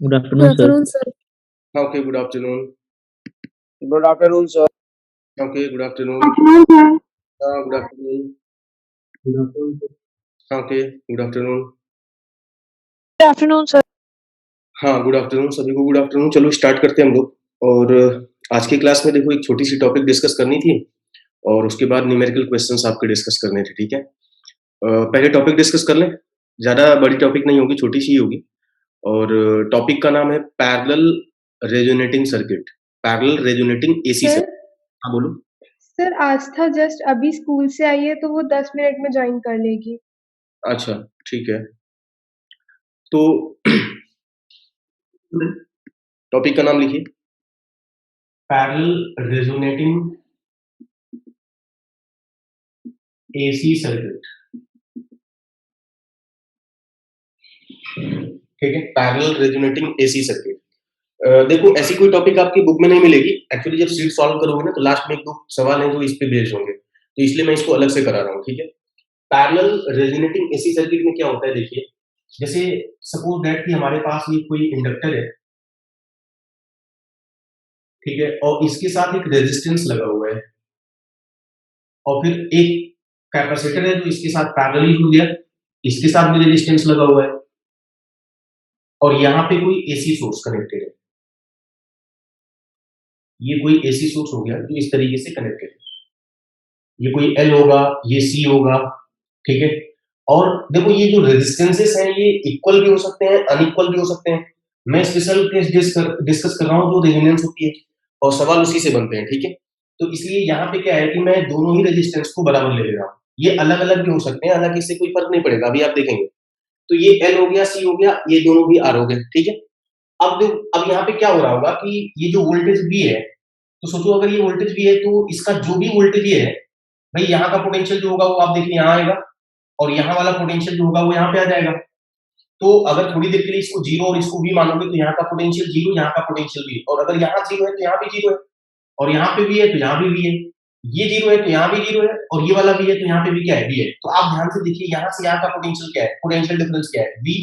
Good Good afternoon, sir. afternoon, sir. Okay, good afternoon. Good afternoon, sir. Okay, good afternoon. Afternoon, sir. Good afternoon. Good afternoon, sir. Okay, good afternoon. Good afternoon, sir. हाँ, good afternoon सभी को good afternoon. चलो start करते हैं हम लोग। और आज की क्लास में देखो एक छोटी सी टॉपिक डिस्कस करनी थी और उसके बाद न्यूमेरिकल क्वेश्चंस आपके डिस्कस करने थे, ठीक है? पहले टॉपिक डिस्कस कर लें। ज़्यादा बड़ी टॉपिक नहीं होगी, छोटी सी ही होगी। और टॉपिक का नाम है parallel resonating circuit, parallel resonating AC sir circuit. हाँ, बोलो। सर आस्था जस्ट अभी स्कूल से आई है तो वो 10 मिनट में ज्वाइन कर लेगी। अच्छा, ठीक है। तो टॉपिक का नाम लिखिए, पैरेलल रेजोनेटिंग एसी सर्किट। ठीक है, पैरेलल रेजोनेटिंग एसी सर्किट। देखो ऐसी कोई टॉपिक आपकी बुक में नहीं मिलेगी। एक्चुअली जब सीट सॉल्व करोगे ना तो लास्ट में एक दो सवाल हैं जो इस पे बेस्ड होंगे, तो इसलिए मैं इसको अलग से करा रहा हूँ, ठीक है? पैरेलल रेजोनेटिंग एसी सर्किट में क्या होता है, देखिए जैसे सपोज दैट कि हमारे पास ये कोई इंडक्टर है, ठीक है, और इसके साथ एक रेजिस्टेंस लगा हुआ है और फिर एक कैपेसिटर है जो इसके साथ पैरेलली जुड़ गया, इसके साथ भी रेजिस्टेंस लगा हुआ है और यहाँ पे कोई एसी सोर्स कनेक्टेड है। ये कोई एसी सोर्स हो गया जो इस तरीके से कनेक्टेड है। ये कोई एल होगा, ये सी होगा, ठीक है। और देखो ये जो रेजिस्टेंसेस हैं ये इक्वल भी हो सकते हैं, अनइक्वल भी हो सकते हैं। मैं स्पेशल केस डिस्कस कर रहा हूँ जो रेजोनेंस होती है और सवाल उसी से बनते हैं, ठीक है। तो इसलिए यहाँ पे क्या है कि मैं दोनों ही रेजिस्टेंस को बराबर ले रहा हूँ। ये अलग अलग भी हो सकते हैं, हालांकि इससे कोई फर्क नहीं पड़ेगा, अभी आप देखेंगे। तो ये एल हो गया, सी हो गया, ये दोनों भी आर हो गए, ठीक है। अब यहाँ पे क्या हो रहा होगा कि ये जो वोल्टेज वी है, तो सोचो अगर ये वोल्टेज वी है तो इसका जो भी वोल्टेज ये है, भाई यहाँ का पोटेंशियल जो होगा वो आप देखिए यहाँ आएगा और यहाँ वाला पोटेंशियल जो होगा वो यहाँ पे आ जाएगा। तो अगर थोड़ी देर के लिए इसको जीरो और इसको वी मानोगे तो यहाँ का पोटेंशियल जीरो, यहाँ का पोटेंशियल वी, और अगर यहाँ जीरो है तो यहाँ भी जीरो है और यहाँ पे वी है तो यहाँ भी वी है, ये जीरो है तो यहाँ भी जीरो है और ये वाला वी है तो यहाँ पे भी क्या है, वी है। तो आप ध्यान से देखिए यहाँ से यहाँ का पोटेंशियल क्या है, पोटेंशियल डिफरेंस क्या है, वी।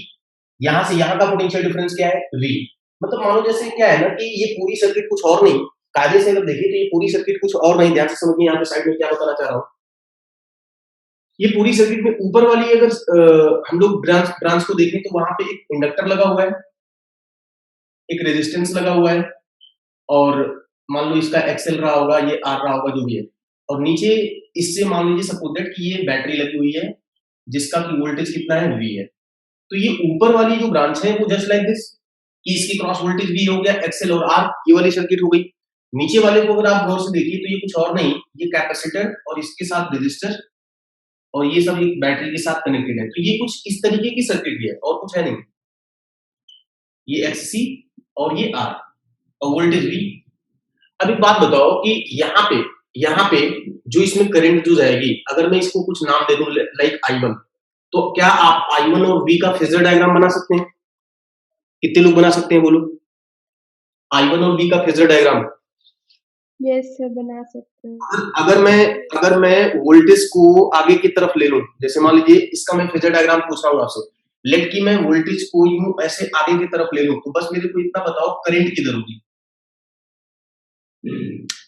यहाँ से यहाँ का पोटेंशियल डिफरेंस क्या है, वी। मतलब मानो जैसे क्या है ना कि ये पूरी सर्किट कुछ और नहीं, कायदे से अगर देखिए तो ये पूरी सर्किट कुछ और नहीं। ध्यान से समझिए यहाँ पे साइड में क्या बताना चाह रहा हूँ। ये पूरी सर्किट में ऊपर वाली अगर हम लोग ब्रांच को देखें तो वहां पे एक इंडक्टर लगा हुआ है, एक रेजिस्टेंस लगा हुआ है और मान लो इसका एक्सएल रहा होगा, ये आर रहा होगा, जो भी है। और नीचे इससे मान लीजिए सपोज दैट कि ये बैटरी लगी हुई है जिसका की वोल्टेज कितना है, वी है। तो ये ऊपर वाली जो ब्रांच है वो जस्ट लाइक दिस कि इसकी क्रॉस वोल्टेज वी हो गया, एक्सएल और आर, ये वाली सर्किट हो गई। नीचे वाले को अगर आप गौर से देखिए तो ये कुछ और नहीं, ये कैपेसिटर और इसके साथ रेजिस्टर और ये सब एक बैटरी के साथ कनेक्टेड है। तो ये कुछ इस तरीके की सर्किट है और कुछ है नहीं। ये एक्ससी और ये आर और वोल्टेज वी। अब एक बात बताओ कि यहाँ पे जो इसमें करंट जो जाएगी, अगर मैं इसको कुछ नाम दे दूं लाइक I1, तो क्या आप I1 और V का फेजर डायग्राम बना सकते हैं? कितने लोग बना सकते हैं बोलो? I1 और V का फेजर डायग्राम। यस सर, बना सकते हैं। अगर मैं वोल्टेज को आगे की तरफ ले लूं, जैसे मान लीजिए इसका मैं फेजर डायग्राम पूछ रहा हूं आपसे, लेट कि मैं वोल्टेज को यूं ऐसे आगे की तरफ ले लूं, तो बस मेरे को इतना बताओ करंट किधर होगी?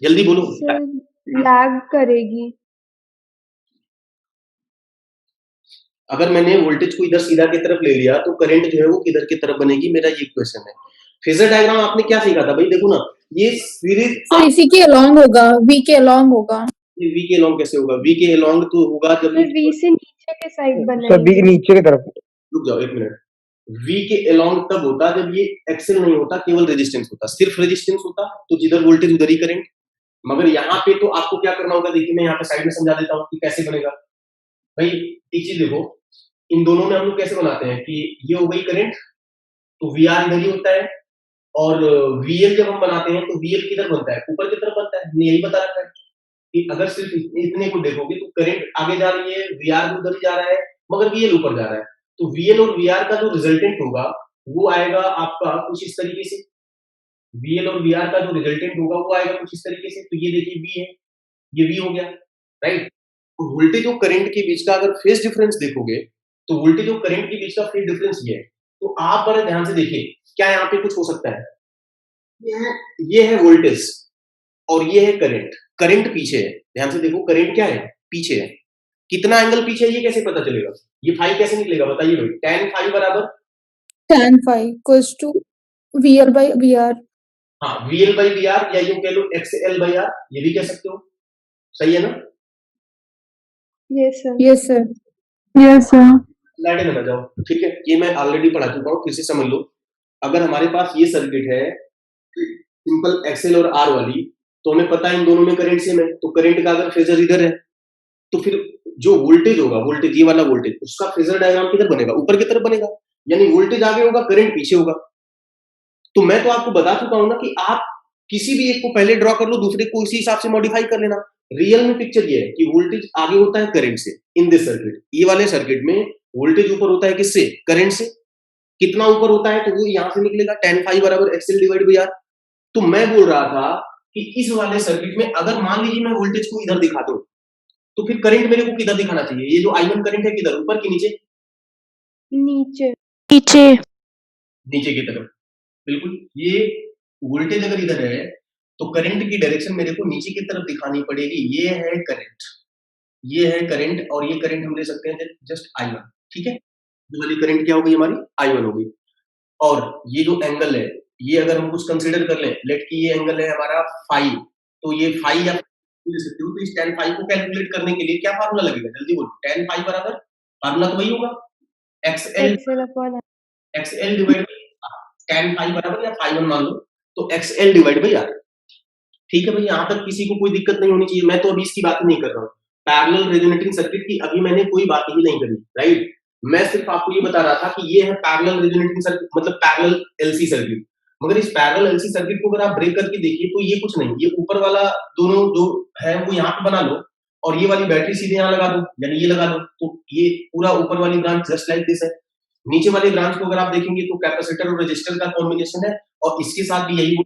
जल्दी बोलो। सर लैग करेगी। अगर मैंने वोल्टेज को इधर सीधा की तरफ ले लिया तो करंट जो है वो किधर की तरफ बनेगी, मेरा ये क्वेश्चन है। फेजर डायग्राम आपने क्या सीखा था भाई? देखो ना, ये सीरीज सर इसी के अलोंग होगा, वी के अलोंग होगा। वी के अलोंग कैसे होगा? वी के अलोंग तो होगा जब सर वी से नीचे के साइड सभी बनाएंगे। नीचे की तरफ। रुक जाओ एक मिनट। V के अलोंग तब होता जब ये एक्सेल नहीं होता, केवल रेजिस्टेंस होता, सिर्फ रेजिस्टेंस होता तो जिधर वोल्टेज उधर ही करंट। मगर यहाँ पे तो आपको क्या करना होगा, देखिए मैं यहाँ पे साइड में समझा देता हूँ कि कैसे बनेगा। भाई एक चीज देखो, इन दोनों में हम लोग कैसे बनाते हैं कि ये हो गई करंट तो वी आर इधर ही होता है और VL जब हम बनाते हैं तो VL किधर बनता है, ऊपर की तरफ बनता है। हमने यही बता रखा है कि अगर सिर्फ इतने को देखोगे तो करंट आगे जा रही है, VR भी उधर ही जा रहा है, मगर VL ऊपर जा रहा है। तो VL और VR का जो रिजल्टेंट होगा वो आएगा आपका कुछ इस तरीके से। VL और VR का जो रिजल्टेंट होगा वो आएगा कुछ इस तरीके से। तो ये देखिए V है, ये V हो गया, राइट। तो वोल्टेज और करंट के बीच का अगर फेज डिफरेंस देखोगे तो वोल्टेज और करंट के बीच का फेज डिफरेंस ये है। तो आप बड़े ध्यान से देखिए, क्या यहाँ पे कुछ हो सकता है? ये है वोल्टेज और ये है करंट। करंट पीछे है, ध्यान से देखो, करंट क्या है? पीछे है। कितना एंगल पीछे है ये कैसे पता चलेगा? ये फाई कैसे निकलेगा बताइए भाई? tan फाई बराबर tan phi equals to VL by VR. हाँ VL by VR या यूं कह लो XL by R, ये भी कह सकते हो, सही है ना? Yes, sir. Yes, sir. Yes, sir. Slide में ना जाओ, ठीक है, ये मैं ऑलरेडी पढ़ा चुका हूँ, फिर से समझ लो। अगर हमारे पास ये सर्किट है सिंपल XL और R वाली, तो हमें पता है इन दोनों में करंट सेम है, तो करंट का अगर फेजर इधर है तो फिर जो वोल्टेज होगा, वोल्टेज ये वाला वोल्टेज, उसका फेजर डायग्राम किधर बनेगा? ऊपर की तरफ बनेगा, यानी वोल्टेज आगे होगा, करंट पीछे होगा। तो मैं तो आपको बता चुका हूं ना कि आप किसी भी एक को पहले ड्रॉ कर लो, दूसरे को इसी हिसाब से मॉडिफाई कर लेना। रियल में पिक्चर ये है कि वोल्टेज आगे होता है करंट से इन दिस सर्किट। ये वाले सर्किट में वोल्टेज ऊपर होता है किससे? करंट से। कितना ऊपर होता है? तो वो यहां से निकलेगा tan phi बराबर XL डिवाइड बाई R। तो मैं बोल रहा था कि इस वाले सर्किट में अगर मान लीजिए मैं वोल्टेज को इधर दिखा दूं, तो फिर करंट मेरे को किधर दिखाना चाहिए? ये जो I1 करंट है किधर, ऊपर कि नीचे? नीचे। नीचे. नीचे की तरफ, बिल्कुल। ये वोल्टेज अगर इधर है तो करंट की डायरेक्शन मेरे को नीचे की तरफ दिखानी पड़ेगी। ये है करंट, ये है करंट, और ये करंट हम ले सकते हैं जस्ट I1, ठीक है। ये वाली करंट क्या हो गई हमारी? I1 हो गई। और ये जो एंगल है, ये अगर हम कुछ कंसीडर कर लें, लेट कि ये एंगल है हमारा फाई, तो ये फाई या ले सकते हो। तो इस tan फाई को कैलकुलेट करने के लिए क्या फार्मूला लगेगा? जल्दी बोलो। tan फाई बराबर फार्मूला तो वही होगा, XL XL upon R. XL divide by tan phi बराबर या फाई 1 मान लो, तो XL डिवाइड बाई R। ठीक है भाई, यहां तक किसी को कोई दिक्कत नहीं होनी चाहिए। मैं तो अभी इसकी बात नहीं कर रहा हूँ, पैरेलल रेजोनेटिंग सर्किट की अभी मैंने कोई बात ही नहीं करी, राइट। मैं सिर्फ आपको ये बता रहा था कि ये है पैरेलल रेजोनेटिंग सर्किट, मतलब पैरेलल एलसी सर्किट। मगर इस पैरेलल एलसी सर्किट को अगर आप ब्रेक करके देखिए तो ये कुछ नहीं, ये ऊपर वाला दोनों जो है वो यहाँ पे बना लो, और ये वाली बैटरी सीधे यहाँ लगा दो, यानी ये लगा दो, तो ये पूरा ऊपर वाली ब्रांच जस्ट लाइक दिस है। नीचे वाली ब्रांच को अगर आप देखेंगे तो कैपेसिटर और रेजिस्टर का कॉम्बिनेशन है, और इसके साथ भी यही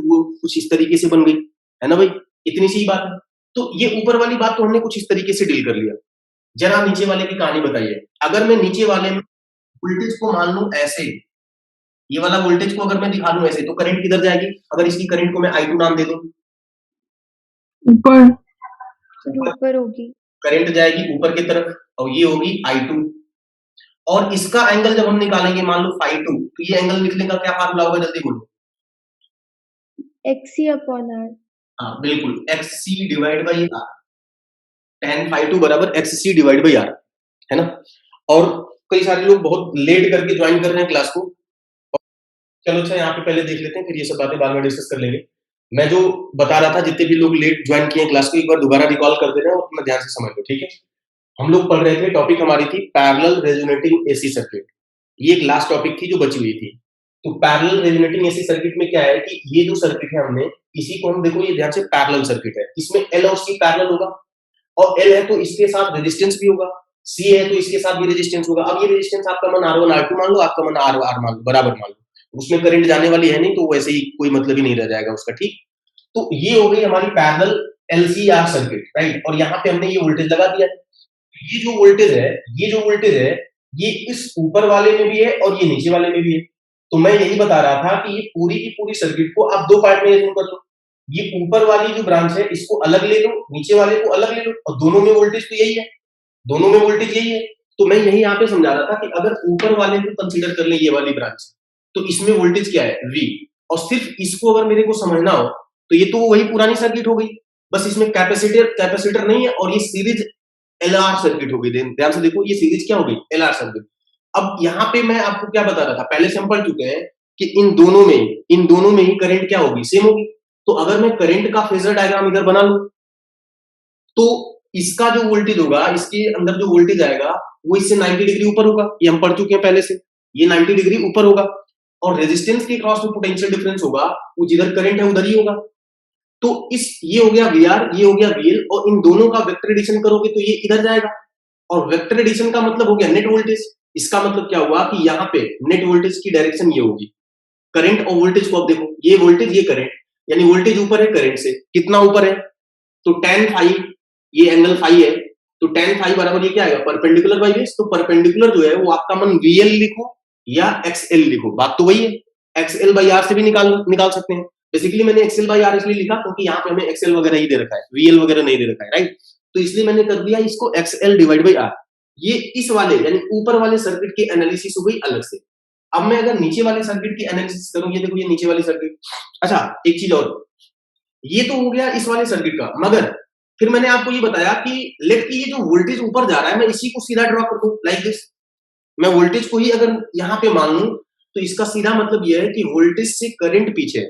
वो कुछ इस तरीके से बन गई, है ना भाई? इतनी सी बात है। तो ये ऊपर वाली बात तो हमने कुछ इस तरीके से डील कर लिया। जरा नीचे वाले की कहानी बताइए। अगर मैं नीचे वाले में वोल्टेज को मान लूं ऐसे, ये वाला वोल्टेज को अगर मैं दिखा दूं ऐसे, तो करंट किधर जाएगी? अगर इसकी करंट को मैं I2 नाम दे दूं, ऊपर. ऊपर होगी। करंट जाएगी ऊपर की तरफ, और ये होगी I2। और इसका एंगल जब हम निकालेंगे, मान लो phi 2, तो ये एंगल निकलने का क्या फार्मूला होगा? जल्दी बोलो। XC upon R. हाँ बिल्कुल, XC divide by R। tan phi 2 बराबर XC डिवाइड बाई R, है ना। और कई सारे लोग बहुत लेट करके ज्वाइन कर रहे हैं क्लास को। चलो अच्छा, यहाँ पे पहले देख लेते हैं, फिर ये सब बातें बाद में डिस्कस कर लेंगे। मैं जो बता रहा था, जितने भी लोग लेट ज्वाइन किए क्लास को, एक बार दोबारा रिकॉल कर दे रहे हैं और अपना ध्यान से समझ लो, ठीक है। हम लोग पढ़ रहे थे, टॉपिक हमारी थी पैरेलल रेजोनेटिंग एसी सर्किट। ये एक लास्ट टॉपिक थी जो बची हुई थी। तो पैरेलल रेजोनेटिंग एसी सर्किट में क्या है कि ये जो सर्किट है हमने, इसी को हम देखो, ये ध्यान से पैरेलल सर्किट है, इसमें L और C पैरेलल होगा, और L है तो इसके साथ रेजिस्टेंस भी होगा, C है तो इसके साथ भी रेजिस्टेंस होगा। अब ये रेजिस्टेंस आपका मन R1 R2 मान लो, आपका मन R मान लो, बराबर मान लो, उसमें करंट जाने वाली है नहीं, तो वैसे ही कोई मतलब ही नहीं रह जाएगा उसका, ठीक। तो ये हो गई हमारी पैरेलल LCR सर्किट, राइट। और यहाँ पे हमने ये वोल्टेज लगा दिया। ये जो वोल्टेज है, ये जो वोल्टेज है, ये इस ऊपर वाले में भी है और ये नीचे वाले में भी है। तो मैं यही बता रहा था कि ये पूरी की पूरी सर्किट को आप दो पार्ट में रेज्यूम कर लो। ये ऊपर वाली जो ब्रांच है इसको अलग ले लो, नीचे वाले को अलग ले लो, और दोनों में वोल्टेज तो यही है, दोनों में वोल्टेज यही है। तो मैं यही यहाँ पे समझा रहा था कि अगर ऊपर वाले को कंसीडर कर ले, ये वाली ब्रांच, तो इसमें वोल्टेज क्या है? V। और सिर्फ इसको अगर मेरे को समझना हो तो ये तो वही पुरानी सर्किट हो गई, बस इसमें कैपेसिटर नहीं है, और ये सीरीज LR सर्किट हो गई। ध्यान से देखो, ये सीरीज क्या हो गई? LR circuit. अब यहाँ पे मैं आपको क्या बता रहा था, पहले से हम पढ़ चुके हैं कि इन दोनों में ही करंट क्या होगी? सेम होगी। तो अगर मैं करंट का फेजर डायग्राम इधर बना लूं, तो इसका जो वोल्टेज होगा, इसके अंदर जो वोल्टेज आएगा वो इससे 90 डिग्री ऊपर होगा, ये हम पढ़ चुके हैं पहले से, ये 90 डिग्री ऊपर होगा। और रेजिस्टेंस के क्रॉस में पोटेंशियल डिफरेंस होगा, वो जिधर करंट है उधर ही होगा। तो ये हो गया VR, ये हो गया VL, और इन दोनों का वेक्टर एडिशन करोगे तो ये इधर जाएगा, और वेक्टर एडिशन का मतलब हो गया नेट वोल्टेज। इसका मतलब क्या हुआ कि यहाँ पे नेट वोल्टेज की डायरेक्शन ये होगी। करंट और वोल्टेज को अब देखो, ये वोल्टेज ये करंट, यानी वोल्टेज ऊपर है करंट से, कितना ऊपर है? तो tan फाई, ये एंगल फाई है, तो tan फाई बराबर ये क्या आएगा? Perpendicular by base. तो परपेंडिकुलर जो है वो आपका मन VL लिखो या XL लिखो, बात तो वही है। एक्सएल बाई आर से भी निकाल सकते हैं। बेसिकली मैंने एक्सएल बाई आर इसलिए लिखा क्योंकि यहाँ पे हमें एक्सएल वगैरह ही दे रखा है, वीएल वगैरह नहीं दे रखा है, राइट। तो इसलिए मैंने कर दिया इसको एक्सएल डिवाइड बाई आर। ये इस वाले यानी ऊपर वाले सर्किट की एनालिसिस हो गई अलग से। अब मैं अगर नीचे वाले सर्किट की एनालिसिस करूं, ये देखो ये नीचे वाली सर्किट। अच्छा एक चीज और, ये तो हो गया इस वाले सर्किट का, मगर फिर मैंने आपको ये बताया कि लेट की ये जो वोल्टेज ऊपर जा रहा है मैं इसी को सीधा ड्रॉ कर दूं लाइक दिस। मैं वोल्टेज को ही अगर यहाँ पे मान लूं तो इसका सीधा मतलब यह है कि वोल्टेज से करंट पीछे है,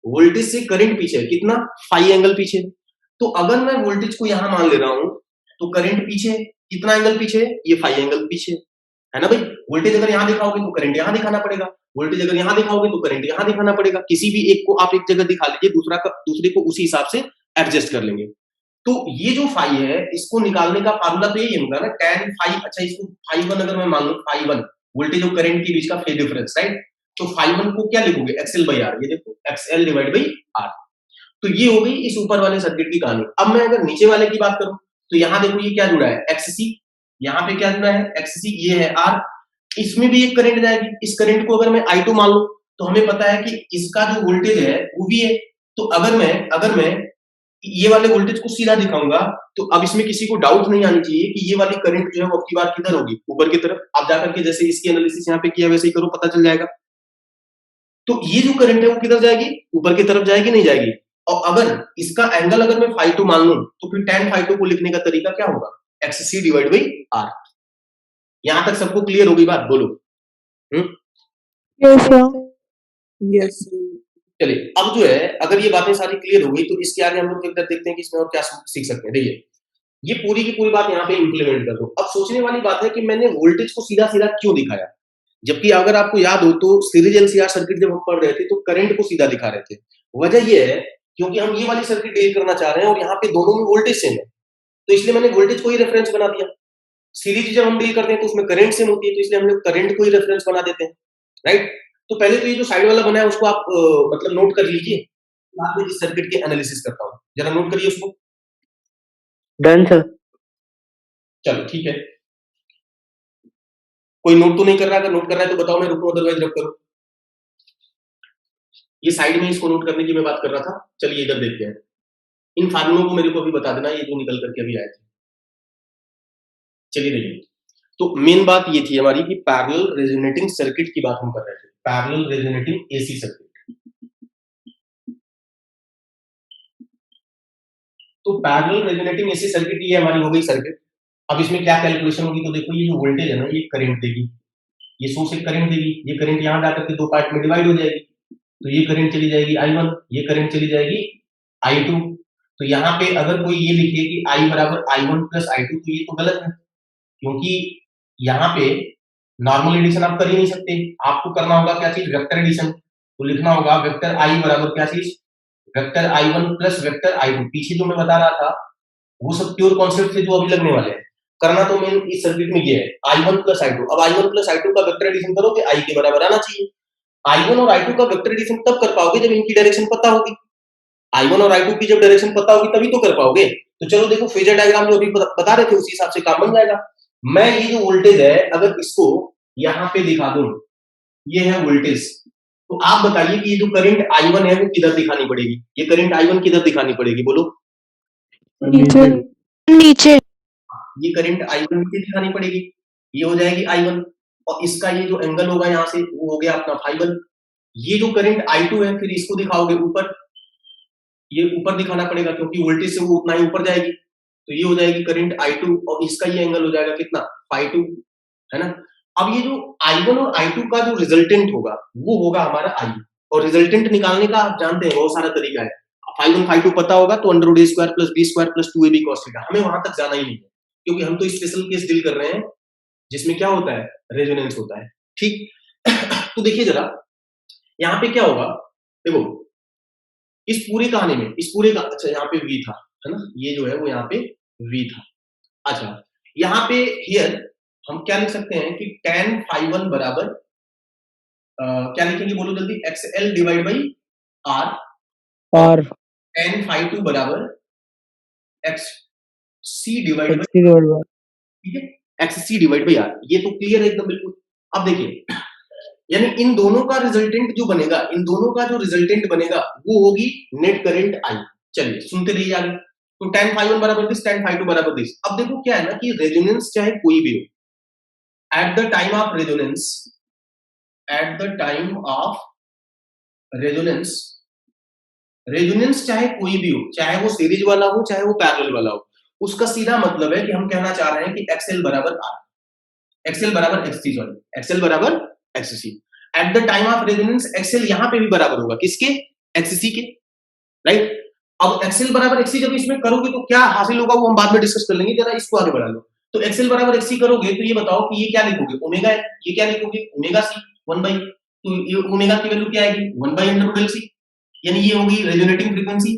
वोल्टेज से करंट पीछे है कितना, फाई एंगल पीछे। तो अगर मैं वोल्टेज को यहां मान ले रहा हूं तो करंट पीछे कितना एंगल पीछे, ये फाई एंगल पीछे है ना भाई। वोल्टेज अगर यहां दिखाओगे तो करंट यहां दिखाना पड़ेगा, वोल्टेज अगर यहां दिखाओगे तो करंट यहां दिखाना पड़ेगा। किसी भी एक को आप एक जगह दिखा लीजिए, दूसरे को उसी हिसाब से एडजस्ट कर लेंगे। तो ये जो फाई है इसको निकालने का फार्मूला तो यही होगा ना, tan फाई। अच्छा इसको फाई वन अगर मैं मान लूं, फाई वन वोल्टेज और करंट के बीच का फेज डिफरेंस, राइट। तो फाई वन को क्या लिखोगे, एक्सएल बाई आर। ये देखो एक्सएल डिवाइड बाई आर। तो ये हो गई इस ऊपर वाले सर्किट की कहानी। अब मैं अगर नीचे वाले की बात करूं तो यहां देखो ये क्या जुड़ा है, एक्ससी। यहां पे क्या जुड़ा है, एक्ससी। ये है आर, इसमें भी एक करंट जाएगी। इस करंट को अगर मैं I2 मान लूं तो हमें पता है कि इसका जो वोल्टेज है वो भी है। तो अगर मैं ये वाले वोल्टेज को सीधा दिखाऊंगा तो अब इसमें किसी को डाउट नहीं आनी चाहिए कि ये वाली करंट जो है वो अब की बार किधर होगी, ऊपर की तरफ। आप जाकर के जैसे इसकी एनालिसिस यहाँ पे किया वैसे ही करो, पता चल जाएगा। तो ये जो करंट है वो किधर जाएगी, ऊपर की तरफ जाएगी, नहीं जाएगी। और अगर इसका एंगल अगर मैं φ2 मान लूं तो फिर tan φ2 को लिखने का तरीका क्या होगा, XC डिवाइड बाई R। यहां तक सबको क्लियर होगी बात, बोलो। Yes, sir. Yes. चलिए अब जो है अगर ये बातें सारी क्लियर हो गई तो इसके आगे हम लोग देखते हैं कि इसमें और क्या सीख सकते हैं। देखिए ये पूरी की पूरी बात यहाँ पे इंप्लीमेंट कर दो। अब सोचने वाली बात है कि मैंने वोल्टेज को सीधा सीधा क्यों दिखाया, जबकि अगर आपको याद हो तो सीरीज एनसीआर सर्किट जब हम पढ़ रहे थे तो करंट को सीधा दिखा रहे थे। वजह ये है क्योंकि हम ये वाली सर्किट डील करना चाह रहे हैं और यहाँ पे दोनों में वोल्टेज सेम है, तो इसलिए मैंने वोल्टेज को ही रेफरेंस बना दिया। सीरीज जब हम डील करते हैं तो उसमें करंट सेम होती है, तो इसलिए हम लोग करंट को ही रेफरेंस बना देते हैं, राइट। तो पहले तो ये जो साइड वाला बना है उसको आप मतलब नोट कर लीजिए, बाद में इस सर्किट की एनालिसिस करता हूँ, जरा नोट करिए उसको। Done sir. चलो ठीक है, कोई नोट तो नहीं कर रहा, अगर नोट कर रहा है तो बताओ, मैं रुकूं, अदरवाइज रख करूं। ये साइड में इसको नोट करने की मैं बात कर रहा था। चलिए इधर देखते हैं, इन फार्मूलों को मेरे को अभी बता देना, ये जो निकल करके अभी आए थे। चलिए देखिए, तो मेन बात ये थी हमारी कि पैरेलल रेजोनेटिंग सर्किट की बात हम कर रहे थे, पैरेलल रेजोनेटिंग एसी सर्किट। तो पैरेलल रेजोनेटिंग एसी सर्किट ये हमारी हो गई सर्किट। अब इसमें क्या कैलकुलेशन होगी, तो देखो ये जो वोल्टेज है ना ये करंट देगी, ये सोर्स एक करंट देगी, ये करंट यहां जाकर के दो पार्ट में डिवाइड हो जाएगी। तो ये करंट चली जाएगी I1, ये करंट चली जाएगी I2। तो यहाँ पे अगर कोई ये लिखे कि I बराबर I1 प्लस I2 तो ये तो गलत है, क्योंकि यहाँ पे नॉर्मल एडिशन आप कर ही नहीं सकते। आपको करना होगा क्या चीज, वेक्टर एडिशन। तो लिखना होगा वेक्टर I बराबर क्या चीज, vector I1 plus vector I2। पीछे जो मैं बता रहा था वो सब प्योर कॉन्सेप्ट थे जो अभी लगने वाले हैं। करना तो मेन इस सर्किट में ये है I1 प्लस I2। अब I1 प्लस I2 का वेक्टर एडिशन करोगे I के बराबर आना चाहिए। I1 और I2 का वेक्टर एडिशन तब कर पाओगे जब इनकी डायरेक्शन पता होगी। I1 और I2 की जब डायरेक्शन पता होगी तभी तो कर पाओगे। तो चलो देखो फेजर डायग्राम जो अभी बता रहे थे उसी हिसाब से काम बन जाएगा। मैं ये जो वोल्टेज है अगर इसको यहाँ पे दिखा दूं, ये है वोल्टेज, तो आप बताइए कि ये जो करंट I1 है वो किधर दिखानी पड़ेगी, ये करंट I1 किधर दिखानी पड़ेगी, बोलो। नीचे। नीचे। ये करंट I1 नीचे दिखानी पड़ेगी, ये हो जाएगी I1, और इसका ये जो एंगल होगा यहाँ से वो हो गया अपना φ1। ये जो करंट I2 है फिर इसको दिखाओगे ऊपर, ये ऊपर दिखाना पड़ेगा क्योंकि वोल्टेज से वो उतना ही ऊपर जाएगी। तो ये हो जाएगी करंट I2 और इसका ये एंगल हो जाएगा कितना, φ2, है ना। अब ये जो I1 और I2 का जो रिजल्टेंट होगा वो होगा हमारा I, और रिजल्टेंट निकालने का आप जानते हैं बहुत सारा तरीका है। φ1 φ2 पता होगा तो under root a square plus b square plus 2ab cos theta, हमें वहां तक जाना ही नहीं है क्योंकि हम तो स्पेशल केस डील कर रहे हैं जिसमें क्या होता है, रेजोनेंस होता है, ठीक। तो देखिए जरा यहाँ पे क्या होगा, देखो इस पूरी कहानी में, इस पूरे का, अच्छा यहाँ पे V था, है ना, ये जो है वो यहाँ पे V था। अच्छा यहाँ पे हियर हम क्या लिख सकते हैं कि tan φ1 बराबर क्या लिखेंगे बोलो जल्दी, XL डिवाइड बाई R, और tan φ2 बराबर XC डिवाइड बाई, ठीक है, XC डिवाइड बाई R। ये तो क्लियर है एकदम बिल्कुल। अब देखिए यानी इन दोनों का रिजल्टेंट जो बनेगा, इन दोनों का जो रिजल्टेंट बनेगा वो होगी नेट करंट आई। चलिए सुनते रहिए आगे। तो tan phi 1 बराबर दिस, tan phi 2 बराबर दिस। अब देखो क्या है ना कि रेजोनेंस चाहे कोई भी हो, at the time of resonance, at the time of resonance, resonance चाहे कोई भी हो, चाहे वो सीरीज वाला हो चाहे वो पैरेलल वाला हो, उसका सीधा मतलब है कि हम कहना चाह रहे हैं कि XL बराबर R, XL बराबर XC, सॉरी XL बराबर XC। At the time of resonance XL यहां पे भी बराबर होगा किसके? XC के, राइट। अब XL बराबर XC जब इसमें करोगे तो क्या हासिल होगा वो हम बाद में डिस्कस कर लेंगे, जरा इसको आगे बढ़ा लो। तो XL बराबर XC करोगे तो ये बताओ कि ये क्या लिखोगे? ओमेगा है, ये क्या लिखोगे? ओमेगा C 1 बाई, तो ये ओमेगा की वैल्यू क्या आएगी? 1 बाई अंडर रूट LC, यानी ये होगी रेजोनेटिंग फ्रीक्वेंसी।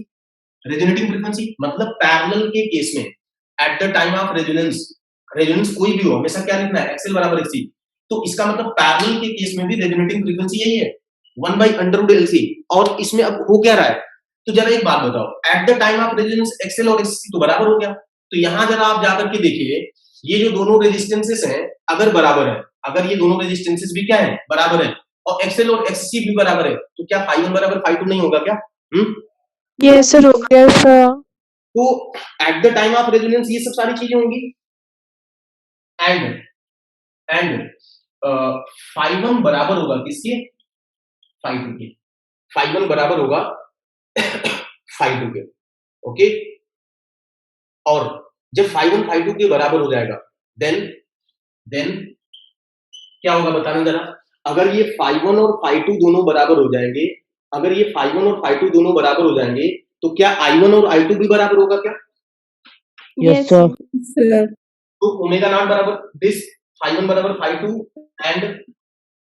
रेजोनेटिंग फ्रीक्वेंसी मतलब पैरेलल के केस में at the time of resonance, resonance कोई भी हो हमेशा क्या लिखना है? XL बराबर XC। तो इसका मतलब पैरेलल के केस में भी रेजोनेटिंग फ्रीक्वेंसी यही है 1 बाई अंडर रूट LC। और इसमें अब हो क्या रहा है, तो जरा एक बात बताओ, at the time of resonance XL और XC तो बराबर हो गया, तो यहां जरा आप जाकर के देखिए ये जो दोनों रेजिस्टेंसेस हैं अगर बराबर है, अगर ये दोनों रेजिस्टेंसेस भी क्या है? बराबर है, और XL और XC भी बराबर है, तो क्या phi 1 बराबर phi 2 नहीं होगा क्या? यस सर, हो गया सर। तो at the time of resonance ये सब सारी चीजें होंगी। एंड एंड phi 1 बराबर होगा किसके? phi 2 के। phi 1 बराबर होगा phi 2 के, ओके। और जब phi 1 phi 2 के बराबर हो जाएगा देन क्या होगा बताना जरा। अगर ये phi 1 और phi 2 दोनों बराबर हो जाएंगे, अगर ये phi 1 और phi 2 दोनों बराबर हो जाएंगे तो क्या I1 और I2 भी बराबर होगा क्या? yes sir, sir. तो ओमेगा नॉट बराबर दिस, phi 1 बराबर phi 2 एंड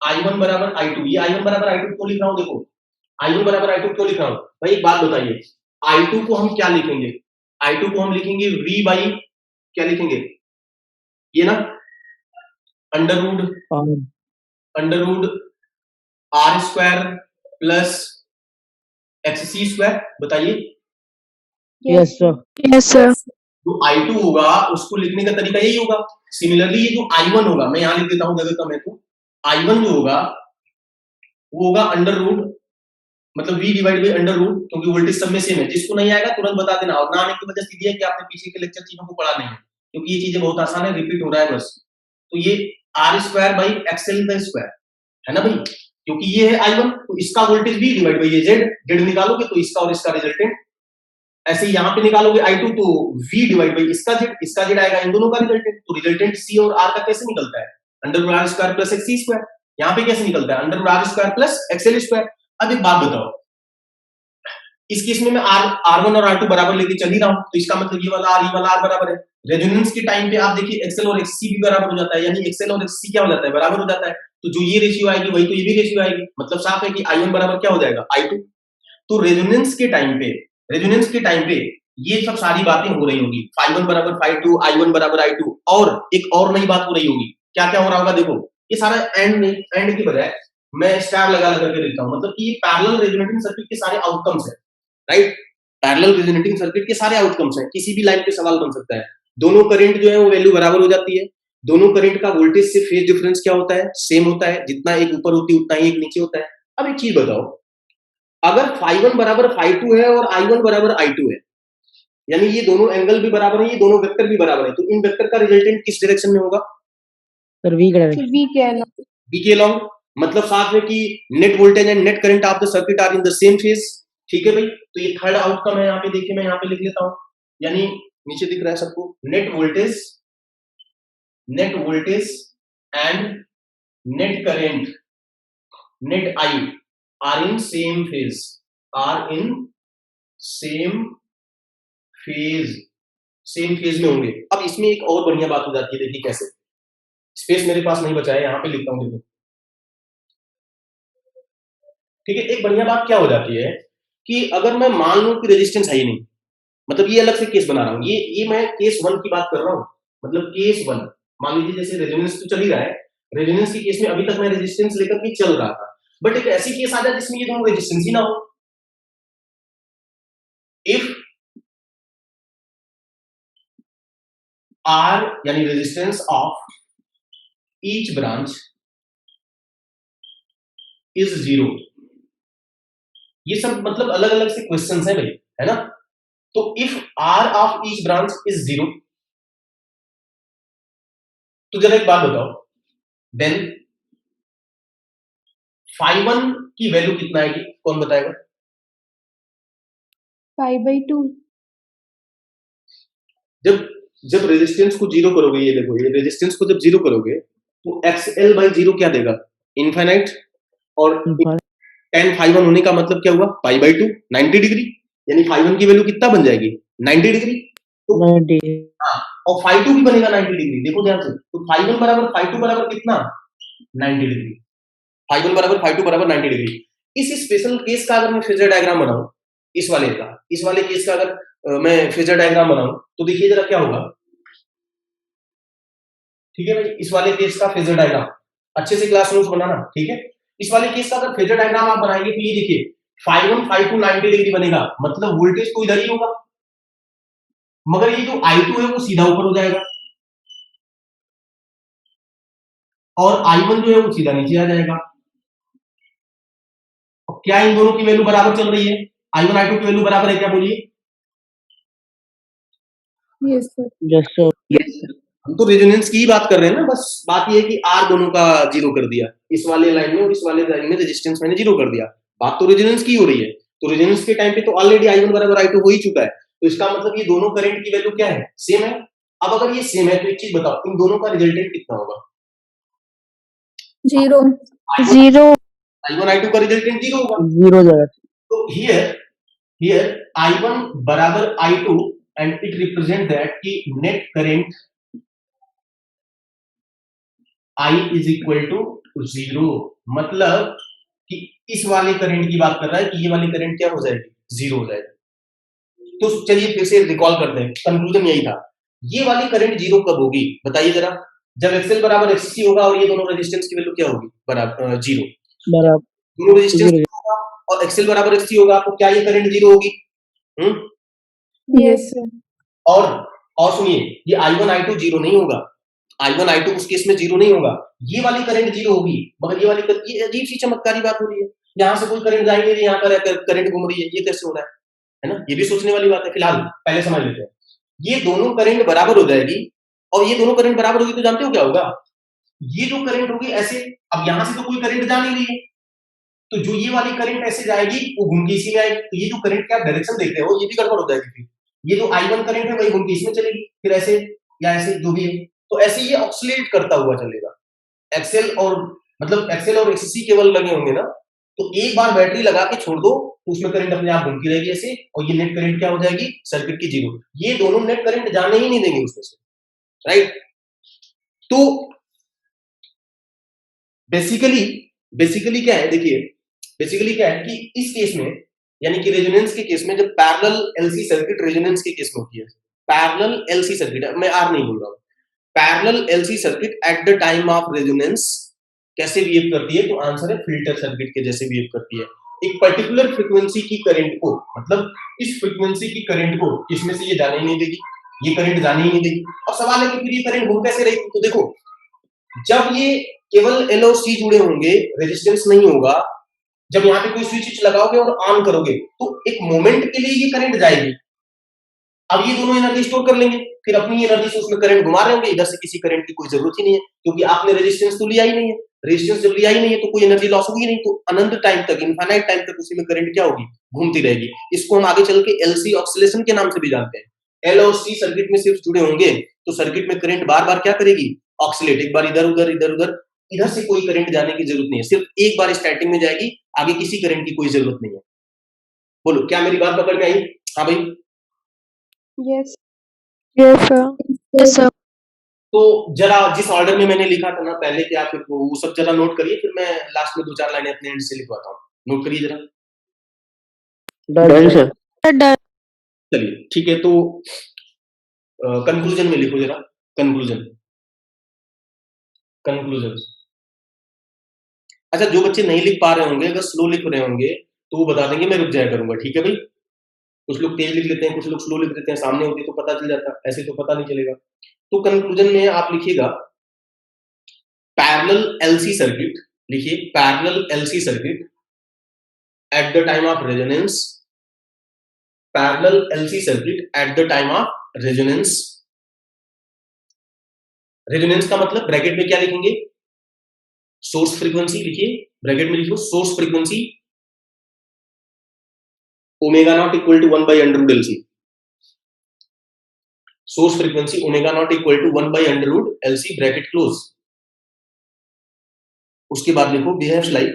I1 बराबर I2। ये I1 बराबर I2 क्यों लिख रहा हूं? देखो I1 बराबर I2 क्यों लिख रहा हूं भाई, एक बात बताइए। I2 को हम क्या लिखेंगे? I2 को हम लिखेंगे V बाई क्या लिखेंगे? ये ना under root R square plus XC square, बताइए। yes sir, yes sir. जो I2 होगा उसको लिखने का तरीका यही होगा। सिमिलरली ये जो I1 होगा, मैं यहां लिख देता हूं जगह कम है तो, I1 जो होगा वो होगा अंडर रूट, मतलब V divide by under root, क्योंकि वोल्टेज सब में सेम है। जिसको नहीं आएगा तुरंत बता देना, और ना आने की वजह सीधी है कि आपने पीछे के लेक्चर चीजों को पढ़ा नहीं है, क्योंकि ये चीजें बहुत आसान है, रिपीट हो रहा है बस। तो ये R स्क्वायर बाई XL का स्क्वायर है ना भाई, क्योंकि ये है I1 तो इसका वोल्टेज V डिवाइड बाई ये Z निकालोगे तो इसका और इसका रिजल्टेंट। ऐसे ही यहाँ पे निकालोगे I2 तो V डिवाइड बाई इसका Z आएगा, इन दोनों का रिजल्टेंट। तो रिजल्टेंट C और R का कैसे निकलता है? Under root R square plus XC square. यहाँ पे कैसे निकलता है? Under root R square plus XL square. अब एक बात बताओ, इस केस में मैं R1 और R2 बराबर लेके चल ही रहा हूं, तो इसका मतलब ये वाला R, ये वाला R बराबर है। रेजोनेंस के टाइम पे आप देखिए XL और XC भी बराबर हो जाता है, यानी XL और XC क्या हो जाता है? बराबर हो जाता है। तो जो ये रेशियो आएगी वही तो ये भी रेशियो आएगी, मतलब साफ है कि I1 बराबर क्या हो जाएगा? I2। तो रेजोनेंस के टाइम पे ये सब सारी बातें हो रही होंगी, phi 1 बराबर phi 2, I1 बराबर I2। और एक और नई बात हो रही होगी, क्या क्या हो रहा होगा देखो, ये सारा एंड की बजाय मैं स्टार लगा करके देता हूं, मतलब कि ये पैरेलल रेजोनेटिंग सर्किट के सारे आउटकम्स है, राइट। पैरेलल रेजोनेटिंग सर्किट के सारे आउटकम्स हैं, किसी भी लाइन पे सवाल बन सकता है। दोनों करंट जो है वो वैल्यू बराबर हो जाती है, दोनों करंट का वोल्टेज से फेज डिफरेंस क्या होता है? सेम होता है, जितना एक ऊपर होती है उतना ही एक नीचे होता है। अब एक चीज बताओ, अगर phi 1 बराबर phi 2 है और I1 बराबर I2 है, यानी ये दोनों एंगल भी बराबर है, ये दोनों वेक्टर भी बराबर है, तो इन वेक्टर का रिजल्टेंट किस डायरेक्शन में होगा? sir V direction, वी के एल। B के along, मतलब साथ में कि net voltage and net current of the circuit are in the same phase. ठीक है भाई, तो ये थर्ड आउटकम है। यहाँ पे देखिए मैं यहाँ पे लिख लेता हूँ, यानी नीचे दिख रहा है सबको, net voltage and net current, net I are in same phase, are in same phase में होंगे। अब इसमें एक और बढ़िया बात हो जाती है, देखिए कैसे, स्पेस मेरे पास नहीं बचा है, यहाँ पे लिखता हूँ देखो। ठीक है, एक बढ़िया बात क्या हो जाती है कि अगर मैं मान लूं कि रेजिस्टेंस है ही नहीं, मतलब ये अलग से केस बना रहा हूं, ये मैं केस 1 की बात कर रहा हूं, मतलब केस 1। मान लीजिए जैसे रेजोनेंस तो चल ही रहा है, रेजोनेंस के केस में अभी तक मैं रेजिस्टेंस लेकर के चल रहा था, बट एक ऐसी केस आ जाए जिसमें ये दोनों रेजिस्टेंस ही ना हो। इफ R यानी resistance of each branch is 0। ये सब मतलब अलग अलग से क्वेश्चंस है भाई, है ना। तो if R of each branch is 0, तो जरा एक बात बताओ, देन phi1 की वैल्यू कितना आएगी, कौन बताएगा? 5/2। जब जब रेजिस्टेंस को 0 करोगे, ये देखो, ये रेजिस्टेंस को जब 0 करोगे तो XL/0 क्या देगा? इनफाइनाइट। और tan phi1 होने का मतलब क्या हुआ? π/2, 90 डिग्री। यानी phi1 की वैल्यू कितना बन जाएगी? 90 डिग्री। तो 90 हाँ, और phi2 भी बनेगा 90 डिग्री। देखो ध्यान से, तो phi1 बराबर phi2 बराबर कितना? 90 डिग्री। phi1 बराबर phi2 बराबर 90 डिग्री। इस स्पेशल केस का अगर मैं फेजर डायग्राम बनाऊं, इस वाले केस का अगर मैं फेजर डायग्राम बनाऊं, तो देखिए जरा क्या होगा। ठीक है भाई, इस वाले केस का फेजर डायग्राम अच्छे से क्लास नोट्स बनाना, ठीक है। इस वाले केस का अगर फेजर डायग्राम आप बनाएंगे तो ये देखिए, phi1 phi2 90 डिग्री बनेगा, मतलब वोल्टेज तो इधर ही होगा, मगर ये जो I2 है वो सीधा ऊपर हो जाएगा, और I1 जो है वो सीधा नीचे आ जाएगा। और क्या इन दोनों की वैल्यू बराबर चल रही है? I1 I2 की वैल्यू बराबर है क्या, बोलिए? Yes, sir. yes sir हम तो रेजोनेंस की ही बात कर रहे हैं ना, बस बात ये है कि R दोनों का 0 कर दिया, इस वाले लाइन में और इस वाले लाइन में रेजिस्टेंस मैंने 0 कर दिया। बात तो रेजोनेंस की हो रही है, तो रेजोनेंस के टाइम पे तो ऑलरेडी I1 बराबर I2 हो ही चुका है, तो इसका मतलब ये दोनों करंट की वैल्यू क्या है? सेम है। अब अगर ये सेम है तो एक चीज बताओ, इन दोनों का रिजल्टेंट कितना होगा? 0. I1 I2 का रिजल्टेंट 0 होगा। 0 जाएगा। तो here I1 बराबर I2 and it represent that कि net current I is equal to 0, मतलब कि इस वाले करंट की बात कर रहा है कि ये वाली करंट क्या हो जाएगी? 0 हो जाएगी। तो चलिए फिर से रिकॉल करते हैं, कंक्लूजन यही था। ये वाली करंट 0 कब होगी बताइए जरा? जब XL बराबर XC होगा और ये दोनों रेजिस्टेंस की वैल्यू क्या होगी? बराबर 0। बराबर दोनों रेजिस्टेंस 0 होगा और XL बराबर XC होगा, तो क्या ये करंट 0 होगी? Yes, sir. और सुनिए, ये I1 I2 0 नहीं होगा, I1 I2 उस केस में 0 नहीं होगा, ये वाली करंट 0 होगी, मगर ये अजीब सी चमत्कारी बात हो रही है, यहाँ से कोई करंट जा ही नहीं रही, यहाँ पर करंट घूम रही है, ये कैसे हो रहा है ना? ये भी सोचने वाली बात है। फिलहाल पहले समझ लेते हैं, ये दोनों करंट बराबर हो जाएगी, और ये दोनों करंट बराबर होगी तो जानते हो क्या होगा? ये जो करंट होगी ऐसे, अब यहाँ से तो कोई करंट जा नहीं रही है, तो जो ये वाली करंट ऐसे जाएगी वो घूम के इसी में आएगी, तो ये जो करंट के आप डायरेक्शन देख रहे हो ये भी गड़बड़ हो जाएगी। फिर ये जो I1 करंट है वही घूम के इसमें चलेगी, फिर ऐसे या ऐसे जो भी है, तो ऐसे ये ऑक्सीलेट करता हुआ चलेगा। एक्सेल और XC केवल लगे होंगे ना, तो एक बार बैटरी लगा के छोड़ दो तो उसमें करंट अपने आप घूमती रहेगी ऐसे, और ये नेट करंट क्या हो जाएगी? सर्किट की 0। ये दोनों नेट करंट जाने ही नहीं देंगे उसमें से, राइट। तो बेसिकली क्या है, देखिए बेसिकली क्या है कि इस केस में, यानी कि रेजोनेंस के केस में, जब पैरेलल LC सर्किट रेजोनेंस के केस में होती है, पैरेलल LC सर्किट, मैं R नहीं बोल रहा हूं, parallel LC circuit at the time of resonance कैसे बिहेव करती है? तो आंसर है फिल्टर सर्किट के जैसे बिहेव करती है। एक पर्टिकुलर फ्रीक्वेंसी की करंट को, मतलब इस फ्रीक्वेंसी की करंट को इसमें से ये जाने ही नहीं देगी, ये करंट जाने ही नहीं देगी। और सवाल है कि फिर ये करंट घूम कैसे रहेगी? तो देखो, जब ये केवल L और C जुड़े होंगे, रेजिस्टेंस नहीं होगा, जब यहाँ पे कोई स्विच लगाओगे और ऑन करोगे तो एक मोमेंट के लिए ये करंट जाएगी, अब ये दोनों एनर्जी स्टोर कर लेंगे, फिर अपनी एनर्जी से उसमें करंट घुमा रहे होंगे, इधर से किसी करंट की कोई जरूरत ही नहीं है, क्योंकि आपने रेजिस्टेंस तो लिया ही नहीं है। रेजिस्टेंस जब लिया ही नहीं है तो कोई एनर्जी लॉस होगी नहीं, तो अनंत टाइम तक, इनफाइनाइट टाइम तक उसी में करंट क्या होगी? घूमती रहेगी। इसको हम आगे चल के LC ऑक्सीलेशन के नाम से भी जानते हैं। L और C सर्किट में सिर्फ जुड़े होंगे तो सर्किट में करंट बार बार क्या करेगी? ऑक्सीलेट, एक बार इधर उधर इधर उधर, इधर से कोई करंट जाने की जरूरत नहीं है, सिर्फ एक बार स्टार्टिंग में जाएगी, आगे किसी करंट की कोई जरूरत नहीं है। बोलो, क्या मेरी बात पकड़ में आई? हाँ भाई। Yes Yes, sir. तो जरा जिस ऑर्डर में मैंने लिखा था ना पहले, क्या फिर वो सब जरा नोट करिए, फिर मैं लास्ट में 2-4 लाइनें अपने एंड से लिखवाता हूँ, नोट करिए जरा। Done sir. चलिए ठीक है, तो कंक्लूजन में लिखो जरा, कंक्लूजन। अच्छा, जो बच्चे नहीं लिख पा रहे होंगे, अगर स्लो लिख रहे होंगे तो वो बता देंगे, मैं रुक जाया करूंगा, ठीक है भाई? कुछ लोग तेज लिख लेते हैं, कुछ लोग स्लो लिख देते हैं, सामने होती तो पता चल जाता, ऐसे तो पता नहीं चलेगा। तो कंक्लूजन में आप लिखिएगा, पैरेलल LC सर्किट लिखिए parallel LC circuit at the time of resonance, parallel LC circuit at the time of resonance. Resonance का मतलब ब्रैकेट में क्या लिखेंगे, सोर्स फ्रीक्वेंसी लिखिए, ब्रैकेट में लिखो source frequency omega not equal to 1 by under root LC, source frequency omega not equal to 1 by under root LC bracket close. उसके बाद लिखो behaves like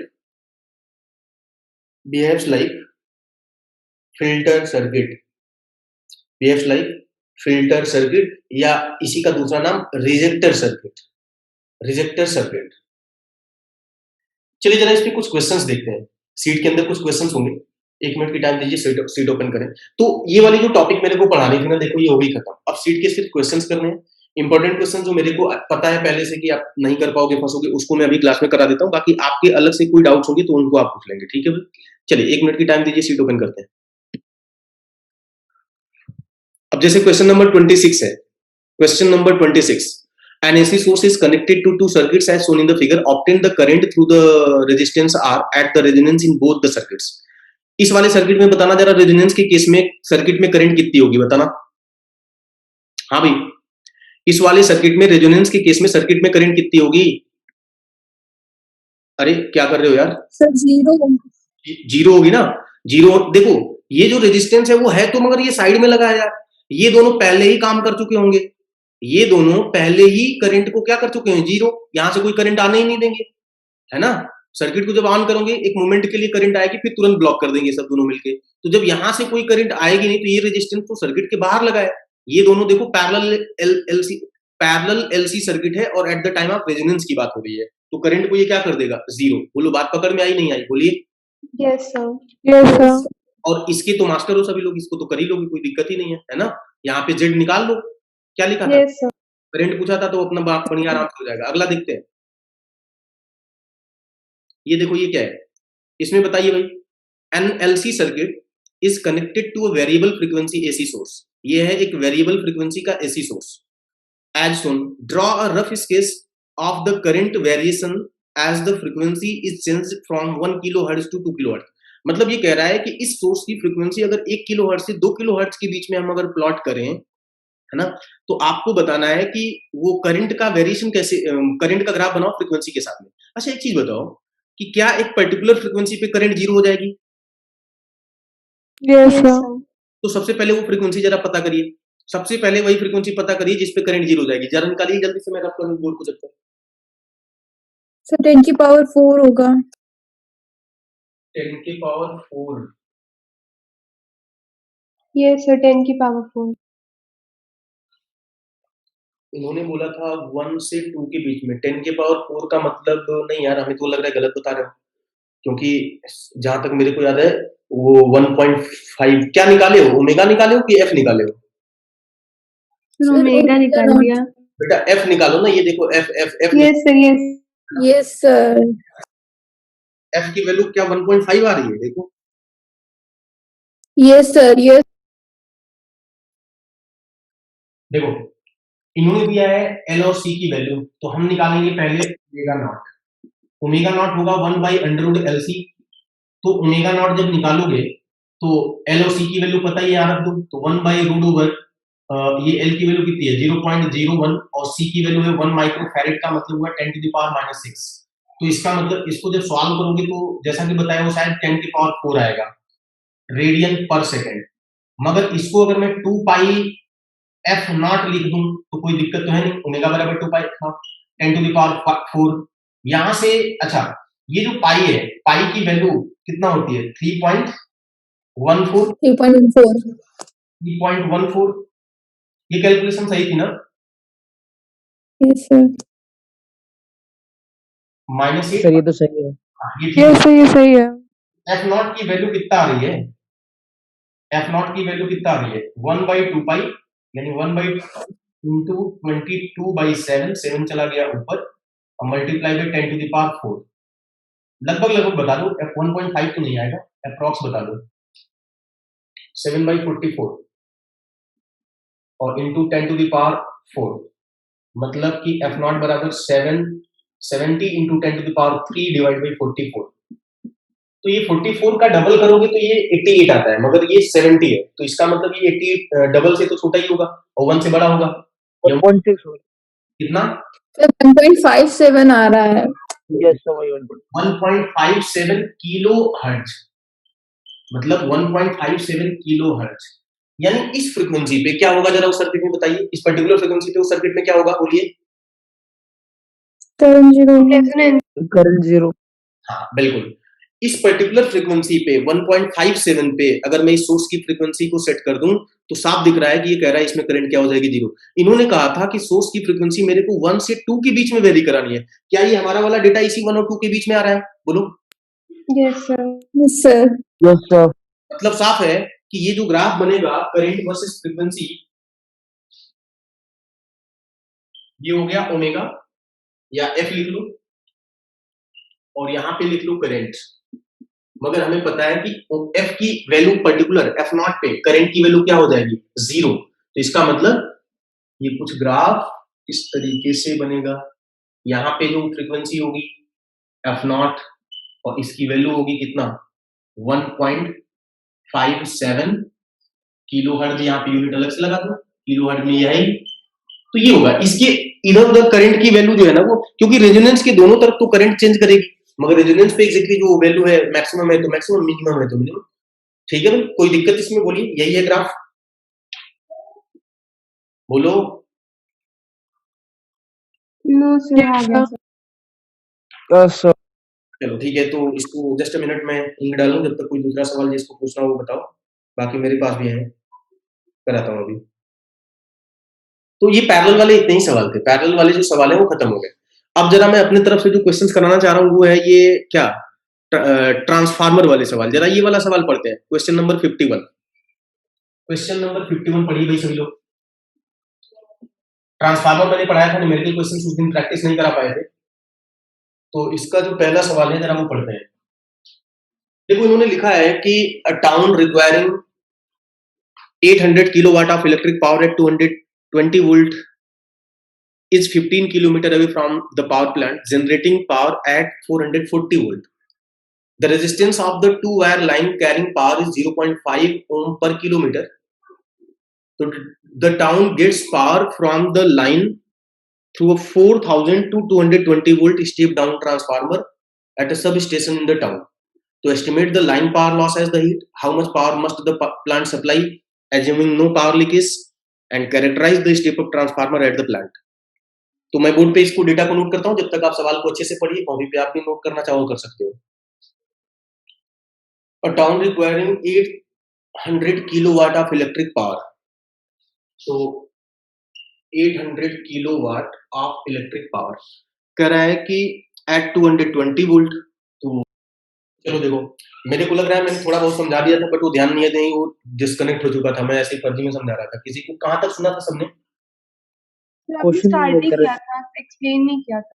filter circuit, behaves like filter circuit, या इसी का दूसरा नाम रिजेक्टर सर्किट, रिजेक्टर सर्किट। चलिए जरा इस पे कुछ क्वेश्चंस देखते हैं, सीट के अंदर कुछ क्वेश्चंस होंगे, 1 मिनट की टाइम दीजिए, सीट ओपन करें। तो ये वाली जो टॉपिक मेरे को पढ़ानी थी ना, देखो ये हो गई खत्म। अब सीट के सिर्फ क्वेश्चंस करने हैं, इंपॉर्टेंट क्वेश्चन जो मेरे को पता है पहले से कि आप नहीं कर पाओगे, फंसोगे, उसको मैं अभी क्लास में करा देता हूँ। बाकी आपके अलग से कोई डाउट्स होंगे तो उनको आप पूछ लेंगे, ठीक है भाई। चलिए 1 मिनट की टाइम दीजिए, सीट ओपन करते हैं। अब जैसे क्वेश्चन नंबर 26 है, question number 26, an AC source is connected to two circuits as shown in the figure, obtain the current through the resistance R at the resonance in both the circuits। इस वाले circuit में बताना जरा, resonance के case में circuit में current कितनी होगी बताना। हाँ भाई, इस वाले सर्किट में रेजोनेंस के केस में सर्किट में करंट कितनी होगी? अरे क्या कर रहे हो यार सर 0। जीरो होगी ना, जीरो। देखो ये जो रेजिस्टेंस है वो है तो, मगर ये साइड में लगा है यार, ये दोनों पहले ही काम कर चुके होंगे, ये दोनों पहले ही करंट को क्या कर चुके हैं, जीरो। यहां से कोई करंट आने ही नहीं देंगे, है ना। सर्किट को जब ऑन करोगे एक मोमेंट के लिए करंट आएगी, फिर तुरंत ब्लॉक कर देंगे सब दोनों मिलके। तो जब यहां से कोई करंट आएगी नहीं तो ये रेजिस्टेंस तो सर्किट के बाहर लगा है। ये दोनों देखो पैरेलल एलसी सर्किट है और at the time of resonance की बात हो रही है, तो करंट को ये क्या कर देगा, जीरो। बोलो बात पकड़ में आई नहीं आई, बोलिए। Yes sir. Yes sir. और इसके तो मास्टर हो सभी लोग, इसको तो कर ही लोगे, कोई दिक्कत ही नहीं है ना। यहाँ पे जेड निकाल लो, क्या लिखा था, यस सर। करंट पूछा था तो अपना बात बढ़िया आराम से हो जाएगा। अगला देखते हैं, ये देखो ये क्या है, इसमें बताइए भाई। An LC circuit is connected to a variable frequency AC source, ये है एक वेरिएबल फ्रीक्वेंसी का AC source. As soon draw a rough sketch of the current variation as the frequency is changed from 1 kilohertz to 2 kilohertz. मतलब ये कह रहा है कि इस सोर्स की फ्रीक्वेंसी अगर 1 किलोहर्ट्ज से 2 किलोहर्ट्ज के बीच में हम अगर प्लॉट करें, है ना, तो आपको बताना है कि वो करंट का वेरिएशन कैसे, करंट का ग्राफ बनाओ फ्रीक्वेंसी के साथ में। अच्छा एक चीज बताओ कि क्या एक पर्टिकुलर फ्रीक्वेंसी पे करंट जीरो हो जाएगी? Yes yes sir. सर। तो सबसे पहले वो फ्रीक्वेंसी जरा पता करिए, सबसे पहले वही फ्रीक्वेंसी पता करिए जिस पे करंट जीरो हो जाएगी, जरा निकालिए जल्दी से, मैं रफ करूं बोर्ड को जब तक। सर 10 की पावर 4 होगा। 10 की पावर 4, यस सर, 10 की पावर 4। इन्होंने बोला था 1 से 2 के बीच में, 10 के पावर 4 का मतलब नहीं यार, हमें तो लग रहा है गलत बता रहे हो, क्योंकि जहां तक मेरे को याद है वो 1.5 क्या निकाले हो, ओमेगा निकाले हो कि एफ निकाले हो? सर ओमेगा निकाल नॉट। दिया। बेटा एफ निकालो ना, ये देखो F F F yes sir. Yes. Yes sir. F की वैल्यू क्या 1.5 आ रही है, देखो। Yes sir. यस। देखो इन्होंने दिया है एल और सी की वैल्यू, तो हम निकालेंगे पहले ओमेगा नॉट। ओमेगा नॉट होगा 1 by under root L C, तो ओमेगा नॉट जब निकालोगे तो एल और सी की वैल्यू पता ही याद रख दो, तो 1 बाई रूट ओवर ये एल की वैल्यू कितनी है 0.01 और सी की वैल्यू है 1 माइक्रोफैरेड, का मतलब हुआ 10 टू द पावर -6। तो इसका मतलब इसको जब सॉल्व करोगे तो जैसा कि बताया वो शायद 10 की पावर 4 आएगा रेडियन पर सेकेंड। मगर इसको अगर मैं 2 पाई एफ नॉट लिख दूं तो कोई दिक्कत तो है नहीं, ओमेगा बराबर 2 pi F naught 10 to the power 4। यहां से अच्छा ये जो पाई है, पाई की वैल्यू कितना होती है 3.14, 3.14। 3.14। ये कैलकुलेशन सही थी ना? Yes sir. -8, सर ये तो सही है। ये ठीक यस सर, ये सही है। है। एफ नॉट की वैल्यू कितना आ रही है, एफ नॉट की वैल्यू कितना आ रही है 1 बाई 2 पाई, यानी 1 बाई इंटू 22/7, 7 चला गया ऊपर और multiply by 10 to the power 4। लगभग बता दो, एफ 1.5 तो नहीं आएगा, अप्रॉक्स बता दो 7/44 और इंटू 10 टू द पावर 4, मतलब कि एफ नॉट बराबर 7 70 into 10 to the power 3 divided by 44। तो ये 44 का डबल करोगे तो ये 88 आता है, मगर ये 70 है, तो इसका मतलब ये 88 डबल से तो छोटा ही होगा और 1 से बड़ा होगा। 1.6 कितना? सर 1.57 आ रहा है। यस सर, वही 1.57 किलो हर्ट्ज, मतलब 1.57 किलो हर्ट्ज, यानी इस फ्रीक्वेंसी पे क्या होगा जरा उस सर्किट में बताइए, इस पर्टिकुलर फ्रीक्वेंसी पे उस सर्किट में क्या होगा बोलिए। Current zero. हाँ बिल्कुल, इस पर्टिकुलर फ्रीक्वेंसी पे 1.57 पे अगर मैं इस सोर्स की फ्रीक्वेंसी को सेट कर दूं तो साफ दिख रहा है कि ये कह रहा है इसमें करंट क्या हो जाएगी, जीरो। इन्होंने कहा था कि सोर्स की फ्रीक्वेंसी मेरे को 1 से 2 के बीच में वेरी करानी है। क्या ये हमारा वाला डेटा इसी 1 और 2 के बीच में आ रहा है? बोलो। Yes sir. Yes sir. Yes sir. मतलब साफ है कि ये जो ग्राफ बनेगा करंट वर्सेस फ्रीक्वेंसी, ये हो गया ओमेगा या एफ लिख लो और यहां पे लिख लो करंट, मगर हमें पता है कि एफ की वैल्यू पर्टिकुलर एफ नॉट पे करंट की वैल्यू क्या हो जाएगी, जीरो। तो इसका मतलब ये कुछ ग्राफ इस तरीके से बनेगा, यहाँ पे जो फ्रीक्वेंसी होगी एफ नॉट और इसकी वैल्यू होगी कितना, 1.57 किलो हर्ट्ज, यहाँ पे यूनिट अलग से लगा दो, किलो हर्ट्ज में यही, तो ये होगा। इसके इधर उधर करंट की वैल्यू जो है ना वो, क्योंकि रेजोनेंस के दोनों तरफ तो करंट चेंज करेगी, मगर रेजोनेंस पे एग्जैक्टली जो वैल्यू है मैक्सिमम है तो मैक्सिमम, मिनिमम है तो मिनिमम। ठीक है भाई, कोई दिक्कत इसमें बोलिए, यही है ग्राफ, बोलो। नो सर, आ गया सर। Yes sir. चलो ठीक है, तो इसको जस्ट मिनट में इंक डालूं, जब तक कोई दूसरा सवाल जिसको पूछना हो वो बताओ, बाकी मेरे पास भी है, कराता हूं अभी। तो ये पैरेलल वाले इतने ही सवाल थे, पैरेलल वाले जो सवाल है वो खत्म हो गए। अब जरा मैं अपनी तरफ से जो क्वेश्चंस कराना चाह रहा हूँ वो है ये क्या, ट्रांसफार्मर वाले सवाल। जरा ये वाला सवाल पढ़ते हैं, क्वेश्चन नंबर 51। क्वेश्चन नंबर 51 पढ़िए भाई सभी लोग। ट्रांसफार्मर मैंने पढ़ाया था, न्यूमेरिकल क्वेश्चंस उस दिन प्रैक्टिस नहीं करा पाए थे, तो इसका जो पहला सवाल है जरा वो पढ़ते हैं। देखो इन्होंने लिखा है कि a town requiring 800 kilowatt of electric power at 220 volt is 15 kilometer away from the power plant, generating power at 440 volt. The resistance of the two-wire line carrying power is 0.5 ohm per kilometer. So the town gets power from the line through a 4000 to 220 volt step-down transformer at a substation in the town. To estimate the line power loss as the heat, how much power must the plant supply, assuming no power leakage, and characterize the step-up transformer at the plant. तो मैं board पे इसको data को note करता हूं, जब तक आप सवाल को अच्छे से पढ़िए, कॉपी पे आप भी नोट करना चाहो कर सकते हो। A town requiring 800 kilowatt of electric power. So 800 kilowatt of electric power कह रहा है कि at 220 वोल्ट। तो चलो देखो, मेरे को लग रहा है मैंने थोड़ा बहुत समझा दिया था, बट वो ध्यान नहीं है, वो डिस्कनेक्ट हो चुका था, मैं ऐसे ही फर्जी में समझा रहा था। किसी को कहां तक सुना था सबने? आपने स्टार्ट ही किया था, एक्सप्लेन नहीं किया था।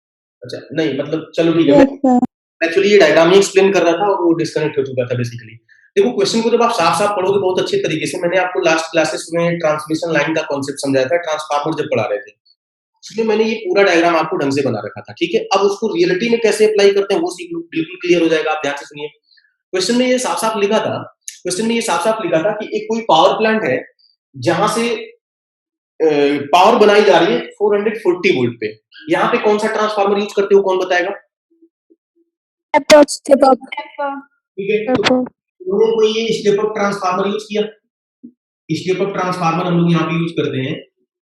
अच्छा नहीं, मतलब चलो ठीक है, मैं एक्चुअली ये डायग्राम ही एक्सप्लेन कर रहा था और वो डिस्कनेक्ट हो चुका था बेसिकली। देखो क्वेश्चन को जब आप साफ साफ पढ़ोगे बहुत अच्छे तरीके से, मैंने आपको लास्ट क्लासेस में ट्रांसमिशन लाइन का कॉन्सेप्ट समझाया था, ट्रांसफार्मर जब पढ़ा रहे थे, इसलिए मैंने ये पूरा डायग्राम आपको ढंग से बना रखा था। ठीक है, अब उसको रियलिटी में कैसे अप्लाई करते हैं वो सीख लो, बिल्कुल क्लियर हो जाएगा। आप ध्यान से सुनिए, क्वेश्चन में ये साफ साफ लिखा था, क्वेश्चन में ये साफ साफ लिखा था कि एक कोई पावर प्लांट है जहां से पावर बनाई जा रही है 440 वोल्ट पे। यहाँ पे कौन सा ट्रांसफार्मर यूज करते हो, कौन बताएगा? Step up. ठीक है, तो उन्होंने कोई ये स्टेप अप ट्रांसफार्मर यूज किया। स्टेप अप ट्रांसफार्मर हम लोग यहाँ पे यूज करते हैं,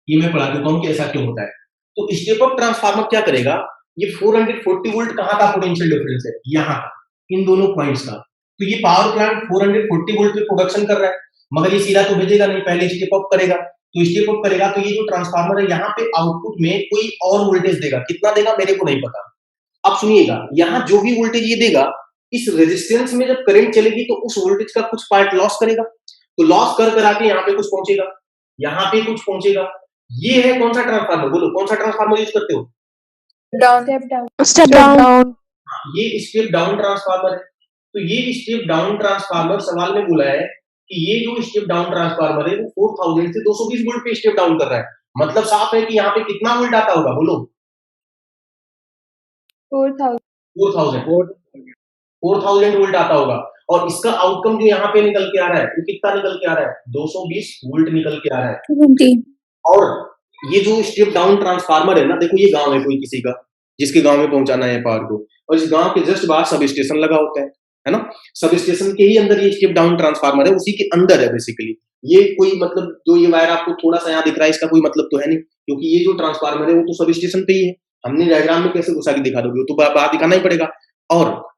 ये मैं पढ़ा देता हूँ कि ऐसा क्यों होता है। तो स्टेप अप ट्रांसफार्मर क्या करेगा, ये 440 वोल्ट कहाँ का पोटेंशियल डिफरेंस है, यहाँ का, इन दोनों पॉइंट्स का। तो ये पावर प्लांट 440 वोल्ट पे प्रोडक्शन कर रहा है, मगर ये सीधा तो भेजेगा नहीं, पहले स्टेप अप करेगा। तो स्टेप अप करेगा तो ये जो ट्रांसफार्मर है यहाँ पे आउटपुट में कोई और वोल्टेज देगा, कितना देगा मेरे को नहीं पता। अब सुनिएगा, यहाँ जो भी वोल्टेज ये देगा, इस रेजिस्टेंस में जब करंट चलेगी तो उस वोल्टेज का कुछ पार्ट लॉस करेगा, तो लॉस कर आके यहाँ पे कुछ पहुंचेगा, यहाँ पे कुछ पहुंचेगा। ये है कौन सा ट्रांसफार्मर, बोलो कौन सा ट्रांसफार्मर यूज करते हो? Step down. ये स्टेप डाउन ट्रांसफार्मर है। तो ये स्टेप डाउन ट्रांसफार्मर, सवाल में बोला है कि ये जो स्टेप डाउन ट्रांसफार्मर है वो 4000 से 220 वोल्ट पे स्टेप डाउन कर रहा है। मतलब साफ है कि यहाँ पे कितना वोल्ट आता होगा, बोलो 4000 4000 4000 वोल्ट आता होगा और इसका आउटकम जो यहाँ पे निकल के आ रहा है वो कितना निकल के आ रहा है 220 वोल्ट निकल के आ रहा है 20 और ये जो स्टेप डाउन ट्रांसफार्मर है ना देखो ये गांव है कोई किसी का जिसके गांव में पहुंचाना है पावर को और इस गांव के जस्ट बाहर सब स्टेशन लगा होता है ना सब स्टेशन के ही अंदर ये स्टेप डाउन ट्रांसफार्मर है उसी के अंदर है बेसिकली ये कोई मतलब जो ये वायर आपको थोड़ा सा यहाँ दिख रहा है इसका कोई मतलब तो है नहीं क्योंकि ये जो ट्रांसफार्मर है वो तो सब स्टेशन पे ही है हमने डायग्राम में कैसे घुसा के दिखा दोगे तो बाहर दिखाना ही पड़ेगा और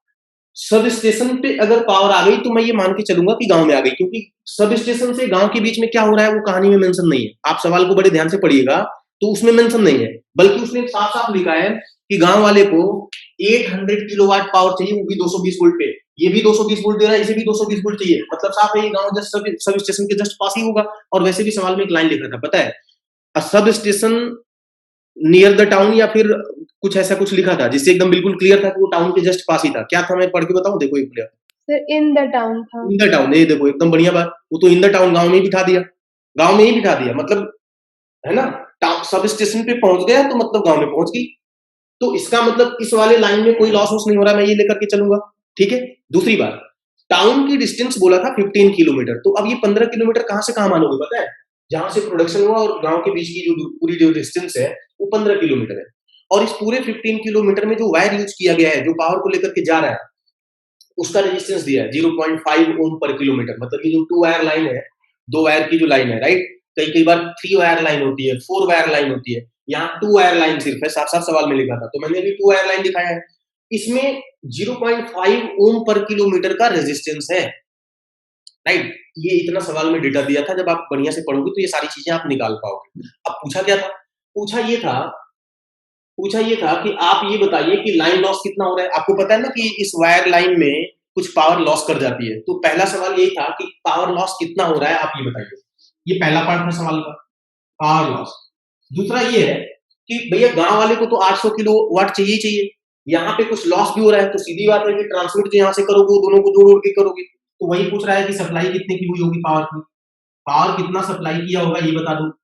सब स्टेशन पे अगर पावर आ गई तो मैं ये मान के चलूंगा कि गांव में आ गई क्योंकि सब स्टेशन से गांव के बीच में क्या हो रहा है वो कहानी में मेंशन नहीं है आप सवाल को बड़े ध्यान से पढ़िएगा तो उसमें मेंशन नहीं है बल्कि उसने साफ साफ लिखा है कि गांव वाले को 800 किलोवाट पावर चाहिए वो भी 220 वोल्ट पे ये भी 220 वोल्ट दे रहा है इसे भी 220 वोल्ट चाहिए मतलब साफ है ये गांव जस्ट सब स्टेशन के जस्ट पास ही होगा और वैसे भी सवाल में एक लाइन लिखा था पता है sub station near the town या फिर कुछ ऐसा कुछ लिखा था जिससे एकदम बिल्कुल क्लियर था कि वो टाउन के जस्ट पास ही था क्या था मैं पढ़ के बताऊं देखो एक clear sir in the town था इन द टाउन ये देखो एकदम बढ़िया बात वो तो इन द टाउन गांव में ही बिठा दिया गांव में ही बिठा दिया मतलब है ना सब स्टेशन पे पहुंच गया तो मतलब गांव में पहुंच गई तो इसका मतलब इस वाले लाइन में कोई लॉस नहीं हो रहा मैं ये लेकर के चलूंगा ठीक है दूसरी बात टाउन की डिस्टेंस बोला था 15 किलोमीटर तो अब ये 15 किलोमीटर कहां से कहां मानोगे पता है जहां से प्रोडक्शन हुआ और गांव के बीच की जो पूरी जो डिस्टेंस है वो 15 किलोमीटर है और इस पूरे 15 किलोमीटर में जो वायर यूज किया गया है जो पावर को लेकर के जा रहा है उसका रेजिस्टेंस दिया है 0.5 ओम पर किलोमीटर मतलब ये जो 2 वायर लाइन है 2 वायर की जो लाइन है राइट कई बार 3 वायर लाइन होती है 4 वायर लाइन होती है यहाँ 2 वायर लाइन सिर्फ है साफ साफ सवाल में लिखा था तो मैंने भी 2 वायर लाइन दिखाया है इसमें 0.5 ओम पर किलोमीटर का रेजिस्टेंस है राइट ये इतना सवाल में डेटा दिया था जब आप बढ़िया से पढ़ोगे तो ये सारी चीजें आप निकाल पाओगे अब पूछा क्या था पूछा ये था कि आप ये बताइए कि लाइन लॉस कितना हो रहा है आपको पता है ना कि इस वायर लाइन में कुछ पावर लॉस कर जाती है तो पहला सवाल यही था कि पावर लॉस कितना हो रहा है आप ये बताइए ये पहला पार्ट था सवाल का पावर लॉस दूसरा ये है कि भैया गांव वाले को तो 800 किलोवाट चाहिए यहाँ पे कुछ लॉस भी हो रहा है तो सीधी बात है कि ट्रांसमिट जो यहाँ से करोगे वो दोनों को जोड़ के करोगे तो वही पूछ रहा है कि सप्लाई कितने की हुई होगी पावर कितना सप्लाई किया होगा ये बता दो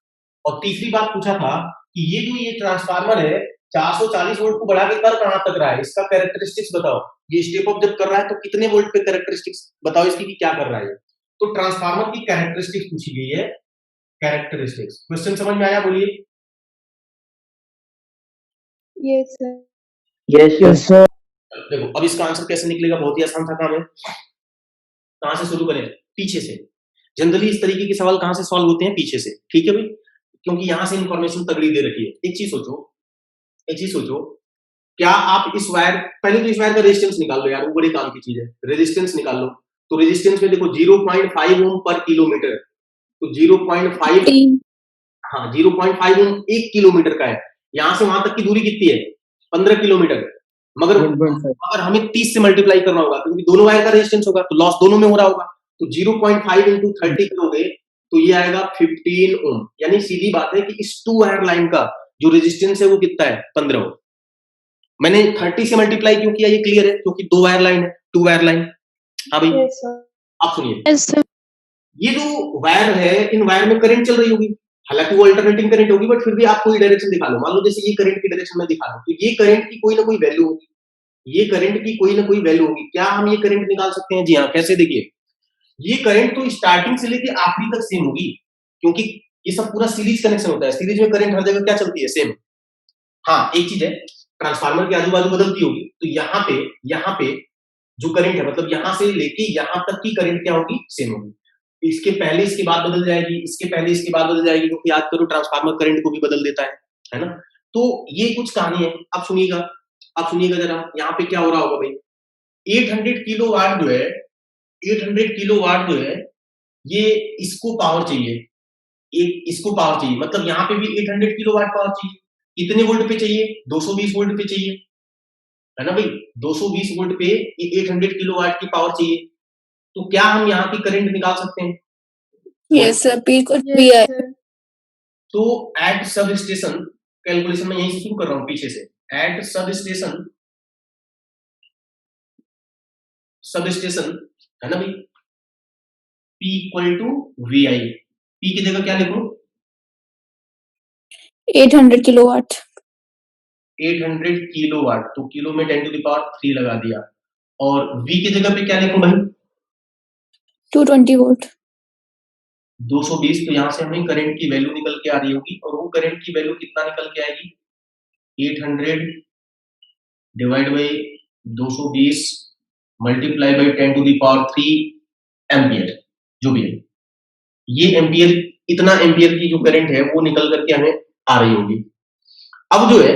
और तीसरी बात पूछा था कि ये ट्रांसफार्मर है 440 वोल्ट को बढ़ा के कर कहां तक रहा है इसका कैरेक्टरिस्टिक्स बताओ ये स्टेप अप जब कर रहा है तो कितने वोल्ट पे कैरेक्टरिस्टिक्स बताओ इसकी कि क्या कर रहा है तो ट्रांसफार्मर की कैरेक्टरिस्टिक्स पूछी गई है कैरेक्टरिस्टिक्स क्वेश्चन समझ में आया बोलिए यस सर यस सर देखो अब इसका आंसर कैसे निकलेगा बहुत ही आसान था काम है कहां से शुरू करें पीछे से जनरली इस तरीके के सवाल कहां से सॉल्व होते हैं पीछे से ठीक है भाई क्योंकि यहां से इंफॉर्मेशन तगड़ी दे रखी है एक चीज सोचो क्या आप इस वायर पहले तो इस वायर का रेजिस्टेंस निकाल लो यार वो बड़ी काम की चीज है रेजिस्टेंस निकाल लो तो रेजिस्टेंस में देखो 0.5 ओम पर किलोमीटर तो 0.5 हाँ 0.5 ओम 1 किलोमीटर का है यहां से वहां तक की दूरी कितनी है 15 किलोमीटर मगर हमें 30 से मल्टीप्लाई करना होगा क्योंकि दोनों वायर का रेजिस्टेंस होगा तो लॉस दोनों में हो रहा होगा तो 0.5 इंटू 30 करोगे तो ये आएगा 15 ओम यानी सीधी बात है कि इस 2 वायर लाइन का जो रेजिस्टेंस है वो कितना है 15 ओम मैंने 30 से मल्टीप्लाई क्यों किया ये क्लियर है क्योंकि 2 वायर लाइन है 2 वायर लाइन हाँ भाई यस सर आप सुनिए ये जो वायर है इन वायर में करंट चल रही होगी हालांकि वो अल्टरनेटिंग करंट होगी बट फिर भी आप कोई डायरेक्शन दिखा लो मान लो जैसे ये करंट की डायरेक्शन में दिखा लो तो ये करंट की कोई ना कोई वैल्यू होगी ये करंट की कोई ना कोई वैल्यू होगी क्या हम ये करंट निकाल सकते हैं जी हाँ कैसे देखिए ये करंट तो स्टार्टिंग से लेके आखिरी तक सेम होगी क्योंकि ये सब पूरा सीरीज कनेक्शन होता है सीरीज में करंट हर जगह क्या चलती है सेम हाँ एक चीज है ट्रांसफार्मर के आजू बाजू बदलती होगी तो यहाँ पे जो करंट है मतलब यहाँ से लेके यहाँ तक की करंट क्या होगी सेम होगी इसके पहले इसके बाद बदल जाएगी इसके पहले इसके बाद बदल जाएगी क्योंकि याद करो ट्रांसफार्मर करंट को भी बदल देता है ना तो ये कुछ कहानी है अब सुनिएगा जरा यहाँ पे क्या हो रहा होगा भाई 800 किलोवाट जो है ये इसको पावर चाहिए इसको पावर चाहिए मतलब यहाँ पे भी 800 किलोवाट पावर चाहिए कितने वोल्ट पे चाहिए 220 वोल्ट पे चाहिए है ना भाई 220 वोल्ट पे ये 800 किलोवाट की पावर चाहिए तो क्या हम यहाँ की करंट निकाल सकते हैं यस सर पी कुछ भी है तो एट सब स्टेशन कैलकुलेशन में यहीं से शुरू कर रहा हूँ पीछे से एट सब स्टेशन है ना भाई P equal to VI P की जगह क्या लिखूं 800 किलोवाट 800 किलोवाट, तो किलो में 10 to the power 3 लगा दिया, और V की जगह पे क्या लिखूं भाई? 220 वोल्ट। 220। तो यहाँ से हमें करंट की वैल्यू निकल के आ रही होगी, और वो करंट की वैल्यू कितना निकल के आएगी? 800 divide by 220 multiply by 10 to the power 3 ampere, जो भी है ये एम्पियर, इतना एम्पियर की जो करंट है वो निकल करके हमें आ रही होगी। अब जो है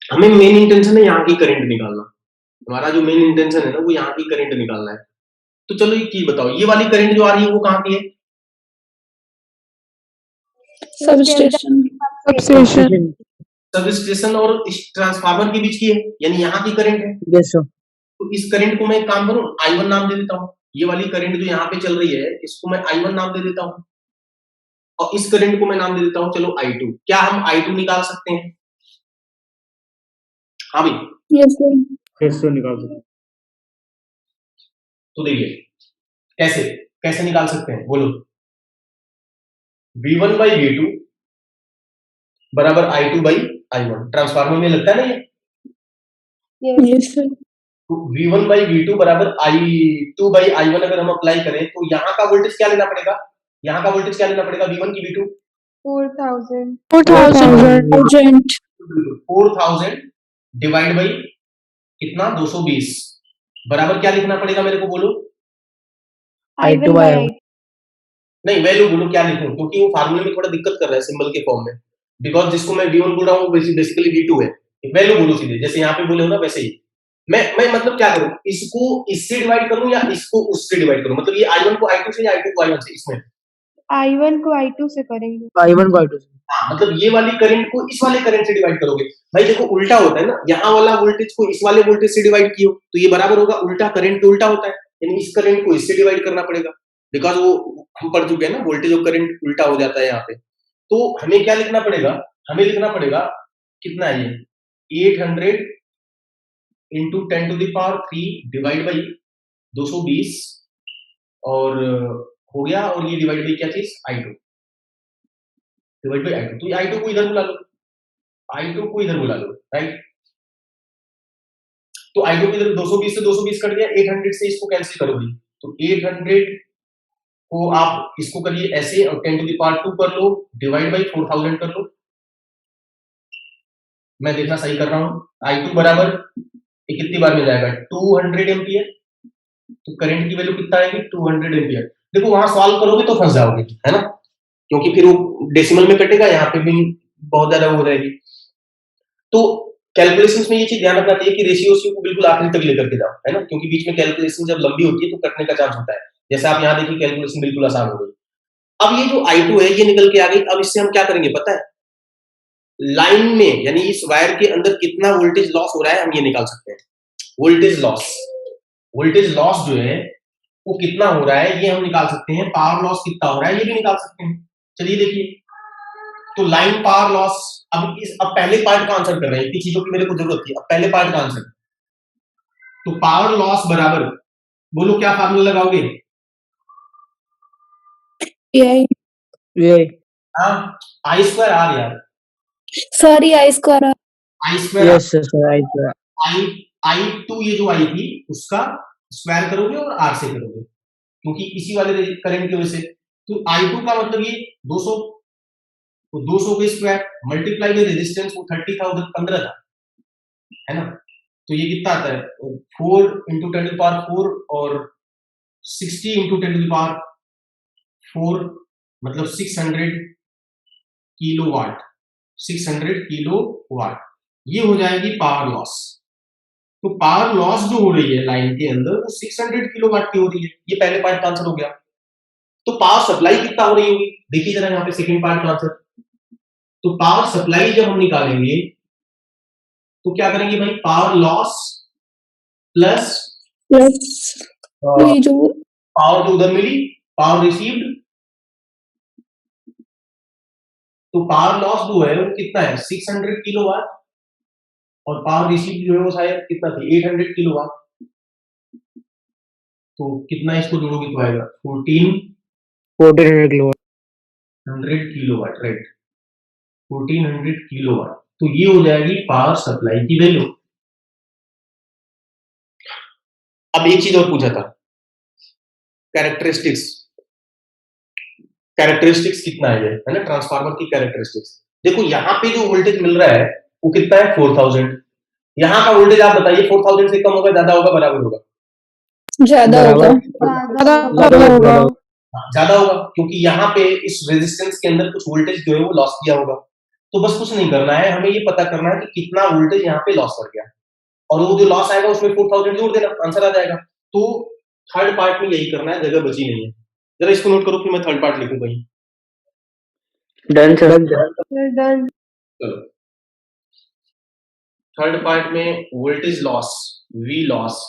हमें मेन इंटेंशन है यहाँ की करंट निकालना, हमारा जो मेन इंटेंशन है ना वो यहाँ की करंट निकालना है। तो चलो ये चीज बताओ, ये वाली करंट जो आ रही है वो कहाँ की है? सबस्टेशन। Substation. सब स्टेशन और इस ट्रांसफार्मर के बीच की है, यानी यहाँ की करंट है। Yes, sir. तो इस करंट को मैं एक काम करूं, I1 नाम दे देता हूं। ये वाली करंट जो यहाँ पे चल रही है इसको मैं I1 नाम दे देता हूं, और इस करंट को मैं नाम दे देता हूं चलो I2। क्या हम I2 निकाल सकते हैं? हाँ भाई, यस सर। Yes, sir, निकाल सकते हैं। तो देखिए कैसे कैसे निकाल सकते हैं, बोलो। V1 बाई V2 बराबर I2 बाई I1, ट्रांसफार्मर में लगता है ना ये। Yes. Yes sir. तो V1 बाई V2 बराबर I2 बाई I1 अगर हम अप्लाई करें तो यहाँ का वोल्टेज क्या लेना पड़ेगा? यहाँ का वोल्टेज क्या लेना पड़ेगा? V1 की V2 4,000. 4,000 4000 डिवाइड बाई कितना? 220 बराबर क्या लिखना पड़ेगा मेरे को, बोलो। I2 by I1. नहीं, वैल्यू बोलो क्या लिखूं, क्योंकि वो फार्मूले में थोड़ा दिक्कत कर रहा है सिंबल के फॉर्म में, बिकॉज जिसको मैं V1 बोल रहा हूँ बेसिकली V2 है। वैल्यू बोलो सीधे, जैसे यहाँ पे बोले हो ना वैसे ही। मैं मतलब क्या करूं, इसको इससे डिवाइड करूं या इसको उससे डिवाइड करूं? मतलब ये I1 को I2 से या I2 को I1 से? इसमें I1 को I2 से करेंगे. I1 by I2. हाँ, मतलब ये वाली करंट को इस वाले करंट से डिवाइड करोगे। भाई देखो उल्टा होता है ना, यहाँ वाला वोल्टेज को इस वाले वोल्टेज से डिवाइड कियो तो ये बराबर होगा उल्टा, करंट तो उल्टा होता है, यानी इस करंट को इससे डिवाइड करना पड़ेगा, बिकॉज वो हम पढ़ चुके हैं ना, वोल्टेज और करंट उल्टा हो जाता है यहाँ पे। तो हमें क्या लिखना पड़ेगा? हमें लिखना पड़ेगा कितना है ये, 800 into 10 to the power 3 divide by 220, और हो गया, और ये डिवाइड बाई क्या चीज? I2 divide by I2। तो ये I2 को इधर बुला लो, I2 को इधर बुला लो, राइट। तो I2 को इधर 220 से 220 कट गया, 800 से इसको कैंसिल करोगे तो 800 को आप इसको करिए ऐसे, और 10 टू द पावर 2 कर लो डिवाइड बाई 4000 कर लो। मैं देखना सही कर रहा हूं। I2 बराबर ये कितनी बार में जाएगा? 200 एम्पियर। तो करंट की वैल्यू कितना आएगी? 200 एम्पियर। देखो वहां सॉल्व करोगे तो फंस जाओगे, है ना, क्योंकि फिर वो डेसिमल में कटेगा, यहाँ पे भी बहुत ज्यादा हो जाएगी। तो कैलकुलेशंस में ये चीज ध्यान रखना चाहिए कि रेशियोस को बिल्कुल आखिरी तक लेकर के जाओ, है ना, क्योंकि बीच में कैलकुलेशन जब लंबी होती है तो कटने का चांस होता है। जैसे आप यहाँ देखिए कैलकुलेशन बिल्कुल आसान हो गई। अब ये जो I2 है ये निकल के आ गई। अब इससे हम क्या करेंगे पता है? लाइन में यानी इस वायर के अंदर कितना वोल्टेज लॉस हो रहा है हम ये निकाल सकते हैं। वोल्टेज लॉस जो है वो कितना हो रहा है ये हम निकाल सकते हैं। पावर लॉस कितना हो रहा है ये भी निकाल सकते हैं। चलिए देखिए, तो लाइन पावर लॉस, अब पहले पार्ट का आंसर कर रहे हैं, इतनी चीजों की मेरे को जरूरत थी। अब पहले पार्ट का आंसर, तो पावर लॉस बराबर, बोलो क्या फार्मूला लगाओगे? VI। VI. हाँ, I स्क्वायर आर यार, sorry I square R. I square Yes, sir, sir. I2. I2 ये जो आई थी उसका स्क्वायर करोगे और आर से करोगे, क्योंकि इसी वाले करंट की वजह से। तो I2 का मतलब ये 200, तो 200 के स्क्वायर मल्टीप्लाई में रेजिस्टेंस वो 30 था, उधर 15 था, है ना। तो ये कितना आता है? 4 इंटू 10 टू द पावर 4 और 60 इंटू 10 टू द पावर 4, मतलब 600 किलोवाट। 600 किलोवाट ये हो जाएगी पावर लॉस। तो पावर लॉस जो हो रही है लाइन के अंदर वो 600 किलोवाट की हो रही है। ये पहले पार्ट का आंसर हो गया। तो पावर सप्लाई कितना हो रही होगी? देखिए जरा यहाँ पे सेकंड पार्ट का आंसर। तो पावर सप्लाई जब हम निकालेंगे तो क्या करेंगे भाई? पावर लॉस प्लस ये जो पावर जो उधर मिली, पावर रिसीव्ड। तो पावर लॉस जो है वो कितना है? 600 किलोवाट, और पावर रिसीव्ड जो है वो शायद कितना थी? 800 किलोवाट। तो कितना इसको जोड़ोगे तो आएगा 1400 1400 kilowatt. Kilowatt, right. 1400 किलोवाट, तो ये हो जाएगी पावर सप्लाई की वैल्यू। अब एक चीज और पूछा था, कैरेक्टरिस्टिक्स कितना है ना, ट्रांसफार्मर की कैरेक्टरिस्टिक्स। देखो यहाँ पे जो वोल्टेज मिल रहा है वो कितना है, 4000। यहाँ का वोल्टेज आप बताइए 4000 से कम होगा, ज्यादा होगा, बराबर होगा? ज्यादा होगा। ज्यादा होगा। ज्यादा होगा, क्योंकि यहाँ पे इस रेजिस्टेंस के अंदर कुछ वोल्टेज जो है वो लॉस किया होगा। तो बस कुछ नहीं करना है, हमें ये पता करना है कि कितना वोल्टेज यहाँ पे लॉस कर गया, और वो जो लॉस आएगा उसमें 4000 जोड़ देना, आंसर आ जाएगा। तो थर्ड पार्ट में यही करना है, जगह बची नहीं है। जरा इसको नोट करो, फिर मैं थर्ड पार्ट लिखूं कहीं। Done sir. डन। चलो, थर्ड पार्ट में वोल्टेज लॉस, वी लॉस,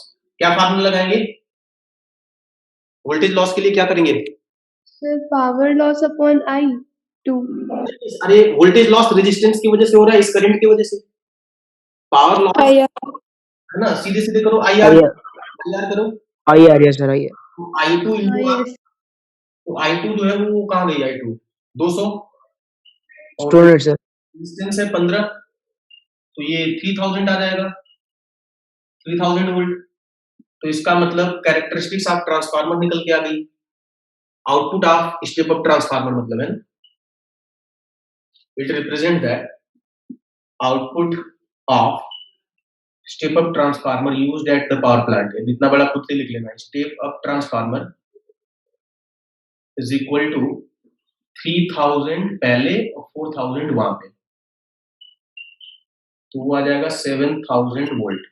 क्या फार्मूला लगाएंगे? वोल्टेज लॉस के लिए क्या करेंगे? Sir power loss upon I2। अरे वोल्टेज लॉस रेजिस्टेंस की वजह से हो रहा है, इस करंट की वजह से। पावर लॉस आया। है ना, सीधे सीधे करो, IR करो, IR, yes sir, IR। तो I2 into R, यस तो I2 जो है वो कहाँ गई, I2 200, और स्टूडेंट सर। रेजिस्टेंस है 15, तो ये 3000 आ जाएगा, 3000 वोल्ट। तो इसका मतलब कैरेक्टरिस्टिक्स ऑफ ट्रांसफार्मर निकल के आ गई, output of step up transformer मतलब है ना, it represent that output of step up transformer used at the power plant. जितना बड़ा खुद से लिख लेना, step up transformer is equal to 3000 पहले और 4000 वहां पे, तो वो आ जाएगा 7000 वोल्ट।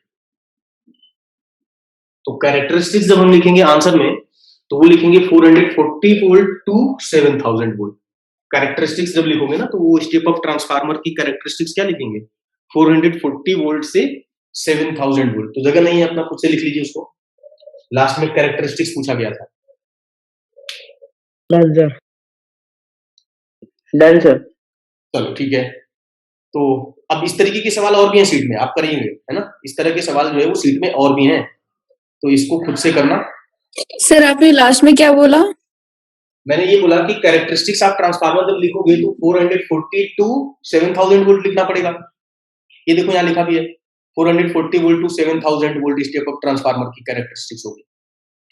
तो कैरेक्टरिस्टिक्स जब हम लिखेंगे आंसर में, तो वो लिखेंगे 440 वोल्ट टू 7000 वोल्ट। कैरेक्टरिस्टिक्स जब लिखोगे ना, तो वो स्टेप अप ट्रांसफार्मर की कैरेक्टरिस्टिक्स क्या लिखेंगे, 440 वोल्ट से 7000 वोल्ट। तो जगह नहीं है, अपना खुद से लिख लीजिए उसको, लास्ट में कैरेक्टरिस्टिक्स पूछा गया था। Done sir. Done sir. चलो ठीक है, तो अब इस तरीके के सवाल और भी हैं सीट में, आप करेंगे है ना, इस तरह के सवाल जो है वो सीट में और भी हैं, तो इसको खुद से करना। सर आपने लास्ट में क्या बोला? मैंने ये बोला कि कैरेक्टरिस्टिक्स ऑफ ट्रांसफार्मर जब लिखोगे तो 440 टू 7000 वोल्ट लिखना पड़ेगा। ये देखो यहाँ लिखा भी है, 440 volt to 7000 volt step up transformer की कैरेक्टरिस्टिक्स होगी,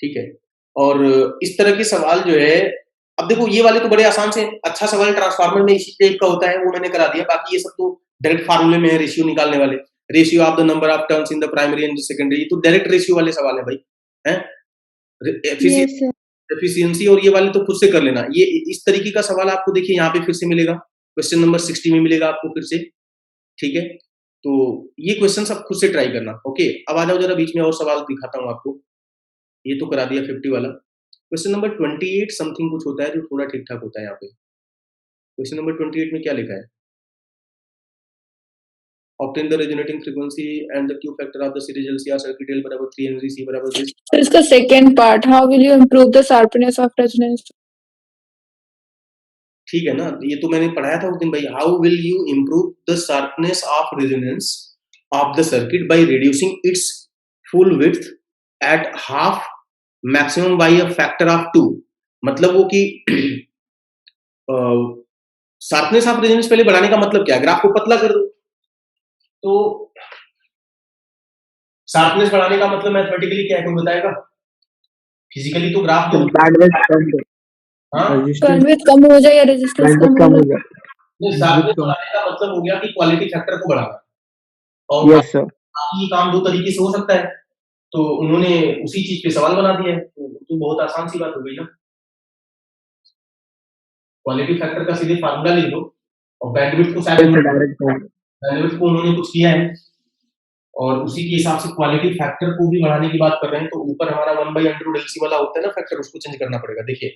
ठीक है। और इस तरह के सवाल जो है, अब देखो ये वाले तो बड़े आसान से, अच्छा सवाल ट्रांसफार्मर में इसी टाइप का होता है, वो मैंने करा दिया। बाकी ये सब तो डायरेक्ट फार्मूले में है, रेशियो निकालने वाले, ratio of the number of turns in the primary and secondary, तो डायरेक्ट रेशियो वाले सवाल है भाई, हैं। Yes sir. एफिशिएंसी और ये वाले तो खुद से कर लेना। ये इस तरीके का सवाल आपको देखिए यहाँ पे फिर से मिलेगा, क्वेश्चन नंबर 60 में मिलेगा आपको फिर से, ठीक है। तो ये क्वेश्चन आप खुद से ट्राई करना, ओके। अब आ जाओ जरा बीच में और सवाल दिखाता हूँ आपको, ये तो करा दिया 50 वाला। क्वेश्चन नंबर 28 समथिंग कुछ होता है जो थोड़ा ठीक ठाक होता है यहाँ पे। क्वेश्चन नंबर 28 में क्या लिखा है, obtain the resonating frequency and the Q factor of the series LCR circuit L बराबर 3 Henry, C बराबर this। तो इसका second part, how will you improve the sharpness of resonance? ठीक है ना, ये तो मैंने पढ़ाया था उस दिन भाई, how will you improve the sharpness of resonance of the circuit by reducing it's full width at half maximum bye a factor of 2। मतलब वो कि शार्पनेस ऑफ रेजोनेंस पहले बढ़ाने का मतलब क्या है, ग्राफ को पतला कर दो। तो शार्पनेस बढ़ाने का मतलब मैथमेटिकली क्या है, कोई बताएगा? फिजिकली तो ग्राफ जो बैंडविड्थ कम हो, हाँ बैंडविड्थ कम हो जाए या रेजिस्टेंस बैंडविड्थ कम कम हो हो जाए? जाए। नहीं, शार्पनेस बढ़ाने का मतलब हो गया कि क्वालिटी फैक्टर को बढ़ाना, और यस सर। बाकी ये काम दो तरीके से हो सकता है, तो उन्होंने उसी चीज पे सवाल बना दिया है, तो बहुत आसान सी बात हो गई ना। क्वालिटी फैक्टर का सीधे फार्मूला लिख दो, और बैंडविड्थ को शायद बैंडविड्थ को उन्होंने कुछ किया है, और उसी के हिसाब से क्वालिटी फैक्टर को भी बढ़ाने की बात कर रहे हैं। तो ऊपर हमारा 1/√LC वाला होता है ना फैक्टर, उसको चेंज करना पड़ेगा। देखिए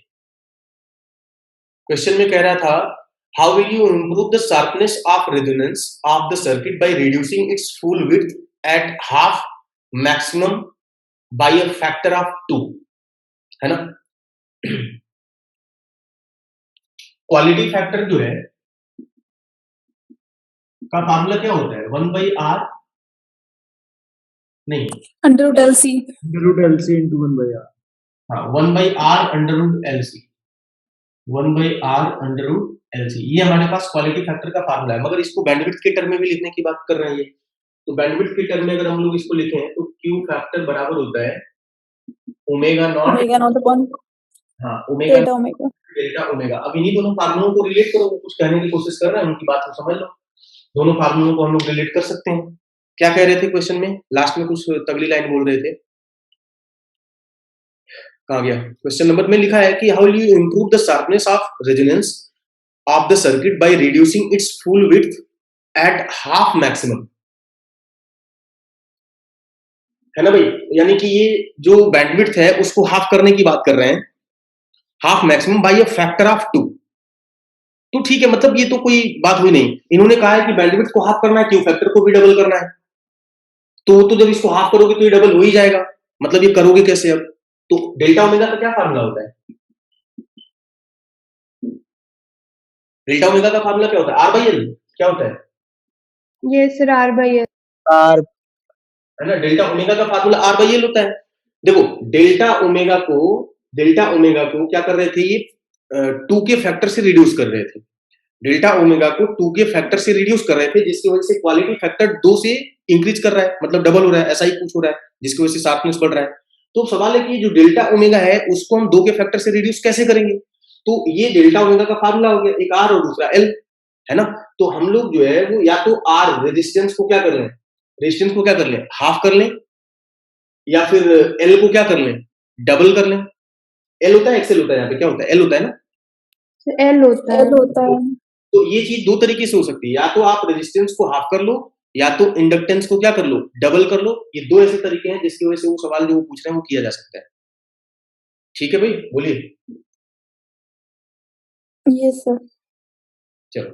क्वेश्चन में कह रहा था, how will you improve the sharpness of resonance of the circuit by reducing it's full width at half maximum bye a factor of 2, है ना। क्वालिटी फैक्टर जो है का फार्मूला क्या होता है, 1/R नहीं, √LC। √LC into 1/R। हाँ 1/R √LC, 1/R LC। ये हमारे पास क्वालिटी फैक्टर का फार्मूला है, मगर इसको बैंडविड्थ के टर्म में भी लिखने की बात कर रहे हैं ये। तो बैंडविड्थ के टर्म में अगर हम लोग इसको लिखें तो Q फैक्टर बराबर होता है omega naught, omega naught upon हाँ omega delta omega. Delta omega. अब इन्हीं दोनों फार्मूलों को रिलेट करो, वो कुछ कहने की कोशिश कर रहे हैं, उनकी बात को समझ लो। दोनों फार्मूलों को हम लोग रिलेट कर सकते हैं। क्या कह रहे थे क्वेश्चन में, लास्ट में कुछ तगड़ी लाइन बोल रहे थे, कहाँ गया क्वेश्चन नंबर में, लिखा है कि how will you improve the sharpness of resonance of the circuit by reducing it's full width at half maximum, है ना भाई। यानी कि ये जो बैंडविड्थ है उसको हाफ करने की बात कर रहे हैं, half maximum bye a factor of 2। तो ठीक है, मतलब ये तो कोई बात हुई नहीं। इन्होंने कहा है कि बैंडविड्थ को हाफ करना है, क्यू फैक्टर को भी डबल करना है। तो जब इसको हाफ करोगे तो ये डबल हो ही जाएगा। मतलब ये करोगे कैसे अब, तो डेल्टा ओमेगा का क्या फार्मूला होता है, डेल्टा ओमेगा का फार्मूला क्या होता है, आर बाई एल क्या होता है, ये सर R/L। आर है ना। डेल्टा ओमेगा का फार्मूला आर बाई एल होता है। देखो डेल्टा ओमेगा को क्या कर रहे थे, ये 2 के फैक्टर से रिड्यूस कर रहे थे। डेल्टा ओमेगा को 2 के फैक्टर से रिड्यूस कर रहे थे, जिसकी वजह से क्वालिटी फैक्टर 2 से इंक्रीज कर रहा है, मतलब डबल हो रहा है, ऐसा ही कुछ हो रहा है, जिसकी वजह से शार्पनेस बढ़ रहा है। तो सवाल है कि जो डेल्टा ओमेगा है उसको हम 2 के फैक्टर से रिड्यूस कैसे करेंगे। तो ये डेल्टा ओमेगा का फार्मूला हो गया, एक आर और दूसरा एल, है ना। तो हम लोग जो है वो या तो आर रेजिस्टेंस को क्या कर लें, रेजिस्टेंस को क्या कर लें, हाफ कर लें, या फिर एल को क्या कर लें, डबल कर लें। एल होता है एक्सएल होता है, यहाँ पे क्या होता है, एल होता है ना। L होता है। एल होता है। तो ये चीज दो तरीके से हो सकती है, या तो आप रेजिस्टेंस को हाफ कर लो, या तो इंडक्टेंस को क्या कर लो, डबल कर लो। ये दो ऐसे तरीके हैं जिसकी वजह से वो सवाल जो वो पूछ रहे हैं वो किया जा सकता है। ठीक है भाई, बोलिए। Yes sir. चलो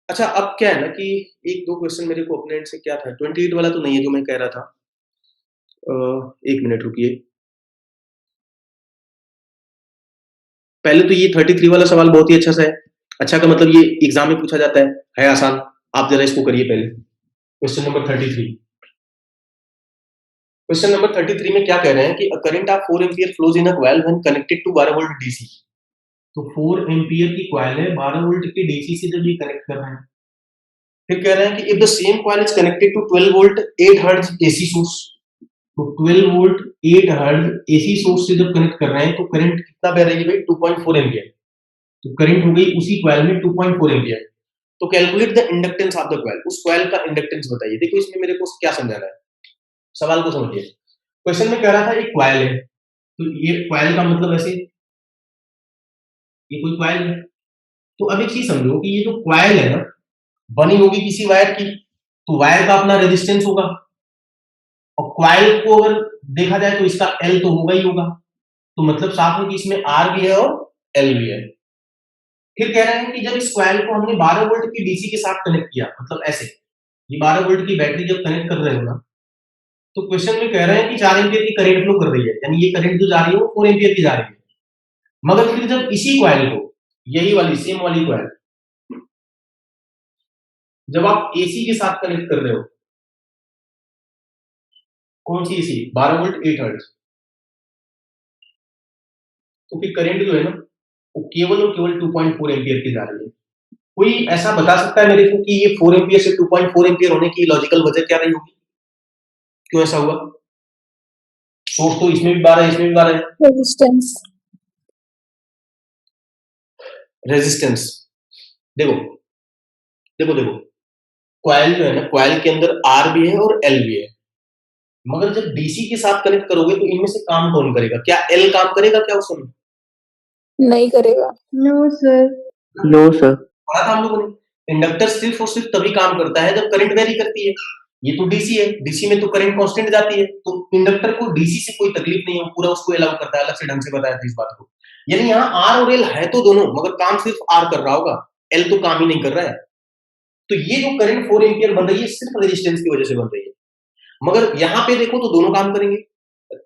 अच्छा, अब क्या है ना कि एक दो क्वेश्चन मेरे को अपने एंड से क्या था, 28 वाला तो नहीं है जो मैं कह रहा था। एक मिनट रुकिए, पहले तो ये 33 वाला सवाल बहुत ही अच्छा सा है। अच्छा का मतलब ये एग्जाम में पूछा जाता है आसान। आप जरा इसको करिए पहले, क्वेश्चन नंबर 33। क्वेश्चन नंबर 33 में क्या कह रहे हैं कि a current of 4 ampere flows in a coil when connected to 12 volt DC. तो 4 एम्पीयर की कॉइल है, 12 वोल्ट के डीसी से जब ये कनेक्ट कर रहे हैं, फिर कह रहे हैं कि if the same coil is connected to 12 volt 8 hertz AC source. तो 12 वोल्ट 8 हर्ट्ज एसी सोर्स से जब कनेक्ट कर रहे हैं तो करंट कितना बह रही है भाई, 2.4 एम्पीयर। तो करंट हो गई उसी कॉइल में 2.4 एम्पीयर। तो calculate the inductance of the coil, उस कॉइल का इंडक्टेंस बताइए। देखो इसमें मेरे को क्या समझाना है, सवाल को समझिए। क्वेश्चन में कह रहा था एक कॉइल है, तो ये कॉइल का मतलब ऐसे, ये कोई कॉइल है। तो अब एक चीज समझो कि ये जो कॉइल है ना, बनी होगी किसी वायर की, तो वायर का अपना रेजिस्टेंस होगा, और कॉइल को अगर देखा जाए तो इसका एल तो होगा ही होगा। तो मतलब साथ में कि इसमें आर भी है और एल भी है। फिर कह रहे हैं कि जब इस कॉइल को हमने 12 वोल्ट की डीसी के साथ कनेक्ट किया, मतलब ऐसे, ये 12 वोल्ट की बैटरी जब कनेक्ट कर रहे हो ना, तो क्वेश्चन में कह रहे हैं कि 4 एम्पीयर की करंट फ्लो कर रही है, यानी ये करंट जो जा रही है वो 4 एम्पीयर की जा रही है। मगर फिर जब इसी कॉइल को, यही वाली सेम वाली कॉइल, जब आप एसी के साथ कनेक्ट कर रहे हो, कौन सी एसी, 12 वोल्ट 8 हर्ट्ज, तो फिर करंट जो है ना वो केवल और केवल 2.4 एम्पीयर की जा रही है। कोई ऐसा बता सकता है मेरे को कि ये 4 एम्पीयर से 2.4 एम्पीयर होने की लॉजिकल वजह क्या रही होगी, क्यों ऐसा हुआ। सोर्स तो इसमें भी 12 है, इसमें भी 12 है। रेजिस्टेंस। रेजिस्टेंस, देखो देखो देखो, कॉइल जो है ना, कॉइल के अंदर आर भी है और एल भी है, मगर जब डीसी के साथ कनेक्ट करोगे तो इनमें से काम कौन करेगा, क्या एल काम करेगा क्या उस समय, नहीं करेगा। No sir. No sir. पढ़ा था हम लोगों ने। इंडक्टर सिर्फ और सिर्फ तभी काम करता है जब करंट वेरी करती है। ये तो डीसी है, डीसी में तो करंट कांस्टेंट जाती है, तो इंडक्टर को डीसी से कोई तकलीफ नहीं है, पूरा उसको अलाउ करता है। अलग से ढंग से बताया था इस बात को। यानी यहाँ आर और एल है तो दोनों, मगर काम सिर्फ आर कर रहा होगा, एल तो काम ही नहीं कर रहा है। तो ये जो करंट 4 एम्पीयर बन रही है सिर्फ रेजिस्टेंस की वजह से बन रही है। मगर यहाँ पे देखो तो दोनों काम करेंगे,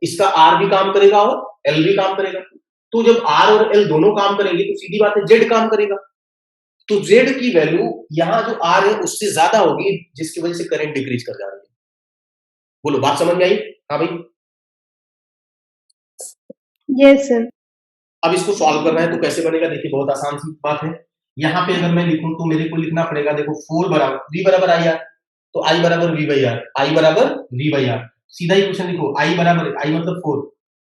इसका आर भी काम करेगा और एल भी काम करेगा। तो जब आर और एल दोनों काम करेंगे तो सीधी बात है जेड काम करेगा। तो जेड की वैल्यू यहाँ जो आर है उससे ज्यादा होगी, जिसकी वजह से करंट डिक्रीज कर जा रही है। बोलो बात समझ में आई, हाँ भाई। Yes sir. अब इसको सॉल्व करना है तो कैसे बनेगा, देखिए बहुत आसान सी बात है। यहाँ पे अगर मैं लिखूं तो मेरे को लिखना पड़ेगा, देखो 4 बराबर v बराबर आई आर, तो आई बराबर v बाई आर, आई बराबर v बाई आर, सीधा ही क्वेश्चन लिखो, आई बराबर, आई मतलब 4,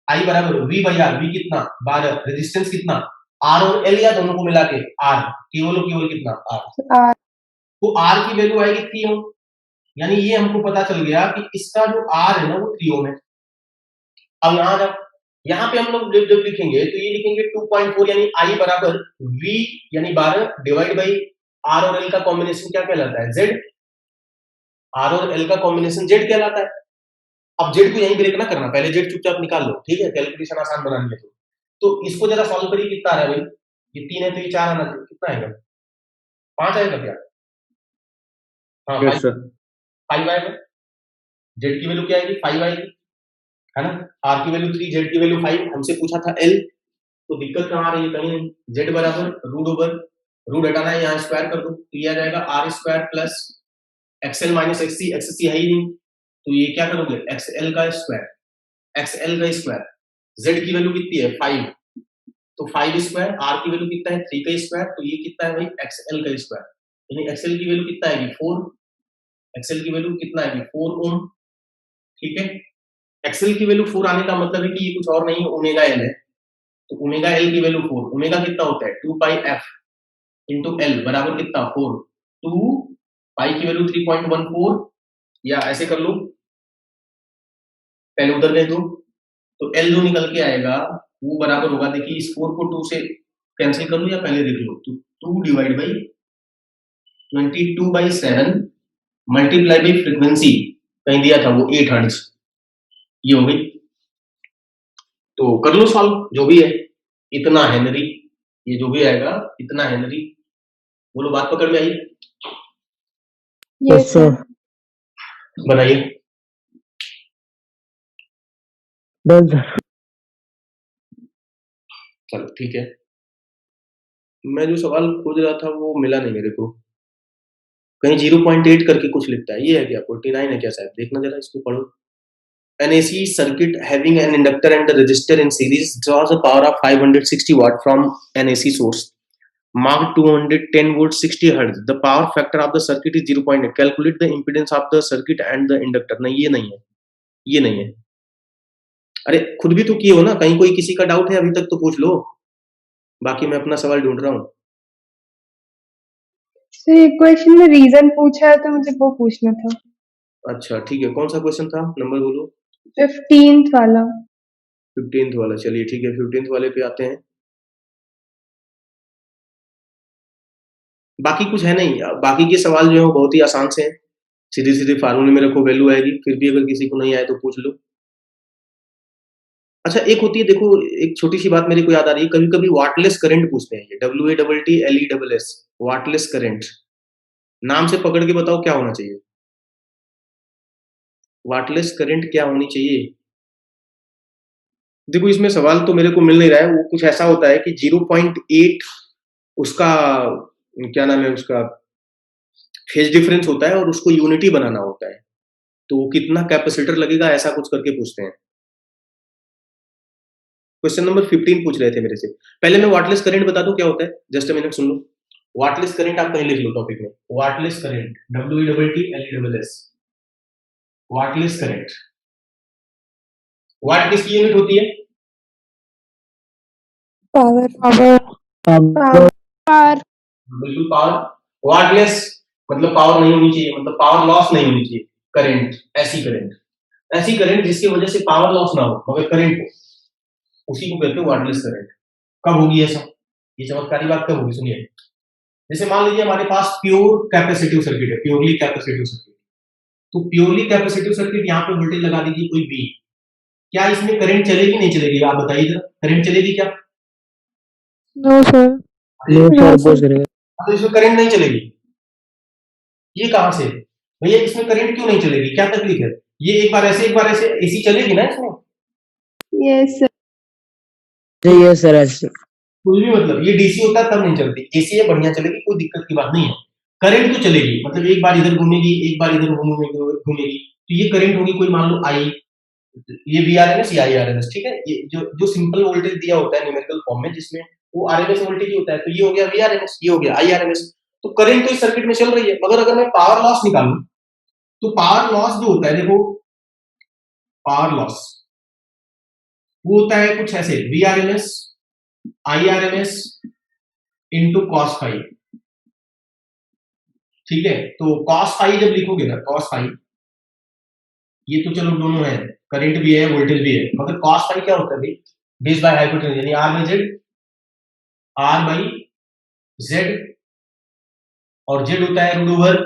आई बराबर v बाई आर, v कितना 12, रेजिस्टेंस कितना r और l, या दोनों को मिला के r, केवल और केवल कितना r, R तो r की वैल्यू आएगी 3 ओम, यानी ये हमको पता चल गया कि इसका जो r है ना वो 3 ओम है। अब यहाँ पे हम लोग जब लिखेंगे तो ये लिखेंगे 2.4, यानी I बराबर V यानी 12 डिवाइड बाई R और L का कॉम्बिनेशन क्या कहलाता है, Z, R और L का कॉम्बिनेशन Z कहलाता है। अब Z को यहीं ब्रेक ना करना, पहले Z चुपचाप निकाल लो, ठीक है, कैलकुलेशन आसान बनानी है तो इसको जरा सॉल्व करिए, कितना आ रहा है भाई, ये 3 है तो ये 4 आना चाहिए, कितना आएगा, 5 आएगा क्या, हाँ यस सर 5 आएगा, Z की वैल्यू क्या आएगी 5 आएगी, है ना, R की वैल्यू 3, Z की वैल्यू 5, हमसे पूछा था L, तो दिक्कत कहाँ आ रही है, कहीं नहीं, Z बराबर रूट ओवर, रूट हटाना है यहाँ स्क्वायर कर दो, तो ये आ जाएगा R square plus XL minus XC, XC है ही नहीं तो ये क्या करोगे एक्सएल का स्क्वायर, एक्सएल का स्क्वायर, Z की वैल्यू कितनी है 5, तो 5 स्क्वायर, R की वैल्यू कितना है 3 का स्क्वायर, तो ये कितना है भाई एक्सएल का स्क्वायर, यानी एक्सएल की वैल्यू कितना आएगी 4, एक्सएल की वैल्यू कितना आएगी 4 ओम, ठीक है, एक्सएल की वैल्यू 4 आने का मतलब है कि ये कुछ और नहीं है, ओमेगा एल है, तो ओमेगा एल की वैल्यू 4, ओमेगा कितना होता है 2 पाई एफ इंटू एल बराबर कितना 4, 2 पाई की वैल्यू 3.14, या ऐसे कर लो, पहले उधर गए तो एल जो निकल के आएगा वो बराबर होगा, देखिए इस 4 को 2 से कैंसिल कर लो या पहले देख लो, तो 2 divide by 22/7 multiply by frequency कहीं दिया था वो 8 हर्ट्ज, ये हो गई, तो कर लो सॉल्व, जो भी है इतना हेनरी, ये जो भी आएगा इतना हेनरी, बोलो बात पकड़ में आई, yes sir बताइए, डन सर। चलो ठीक है, मैं जो सवाल खोज रहा था वो मिला नहीं मेरे को, कहीं 0.8 करके कुछ लिखता है, ये है क्या 49 है क्या शायद, देखना जरा इसको पढ़ो, an AC circuit having an inductor and a resistor in series draws a power of 560 watt from an AC source marked 210 volt 60 hertz, the power factor of the circuit is 0.8, calculate the impedance of the circuit and the inductor, नहीं ये नहीं है, ये नहीं है, अरे खुद भी तो किए हो ना, कहीं कोई किसी का डाउट है अभी तक तो पूछ लो, बाकी मैं अपना सवाल ढूंढ रहा हूँ। सर एक क्वेश्चन में रीजन पूछा है तो मुझे वो पूछना था, अच्छा ठीक है, कौन सा क्वेश्चन था, नंबर बोलो, 15th वाला, 15th वाला, चलिए ठीक है 15th वाले पे आते हैं, बाकी कुछ है नहीं, बाकी के सवाल जो है वो बहुत ही आसान से हैं, सीधे सीधे फार्मूले में रखो वैल्यू आएगी, फिर भी अगर किसी को नहीं आए तो पूछ लो। अच्छा एक होती है, देखो एक छोटी सी बात मेरे को याद आ रही है, कभी कभी वाटलेस करंट पूछते हैं, ये WATTLESS वाटलेस करंट, नाम से पकड़ के बताओ क्या होना चाहिए, वाटलेस करंट क्या होनी चाहिए, देखो इसमें सवाल तो मेरे को मिल नहीं रहा है, वो कुछ ऐसा होता है कि 0.8 उसका क्या नाम है उसका फेज डिफरेंस होता है और उसको यूनिटी बनाना होता है, तो वो कितना कैपेसिटर लगेगा ऐसा कुछ करके पूछते हैं। क्वेश्चन नंबर 15 पूछ रहे थे मेरे से, पहले मैं वाटलेस करंट बता दूं क्या होता है, जस्ट अ मिनट सुन लो, वाटलेस करंट आप कहीं लिख लो टॉपिक में, wattless current WATTLESS, wattless current, watt किसकी यूनिट होती है, Power. पावर बिल्कुल पावर, वाटलेस मतलब पावर नहीं होनी चाहिए, मतलब पावर लॉस नहीं होनी चाहिए, करंट, ऐसी करंट जिसकी वजह से पावर लॉस ना हो मगर करंट हो, उसी को कहते हैं वाटलेस करंट। कब होगी ऐसा, ये चमत्कारी बात कब होगी सुनिए, जैसे मान लीजिए हमारे पास प्योर कैपेसिटिव सर्किट है, प्योरली कैपेसिटिव सर्किट, तो प्योरली कैपेसिटिव सर्किट यहाँ पे वोल्टेज लगा दीजिए कोई बी, क्या इसमें करंट चलेगी नहीं चलेगी, आप बताइए जरा, करंट चलेगी क्या, No, sir. No sir sir. बोझ रहे, तो इसमें करंट नहीं चलेगी, ये कहां से भैया, इसमें करंट क्यों नहीं चलेगी, क्या तकलीफ है, ये एक बार ऐसे एसी चलेगी ना इसमें, यस सर ये सर ऐसे कुछ भी मतलब ये डीसी होता है तब नहीं चलती, एसी है बढ़िया चलेगी, कोई दिक्कत की बात नहीं है, करंट तो चलेगी, मतलब एक बार इधर घूमेगी एक बार इधर घूमेगी, तो ये करंट होगी कोई मान लो आई, ये VRMS या IRMS, ठीक है। ये जो सिंपल वोल्टेज दिया होता है न्यूमेरिकल फॉर्म में, जिसमें वो RMS वोल्टेज ही होता है, तो ये हो गया VRMS, ये हो गया IRMS। तो करंट तो इस सर्किट में चल रही है, मगर अगर मैं पावर लॉस निकालूं तो पावर लॉस जो होता है, देखो पावर लॉस वो होता है कुछ ऐसे, VRMS IRMS into cos phi, ठीक है। तो cos फाई जब लिखोगे ना, cos फाई, ये तो चलो दोनों है, करंट भी है वोल्टेज भी है, मगर cos फाई क्या होता है भाई, बेस बाय हाइपोटेन्यूज, यानी R by Z, R by Z, और जेड होता है root over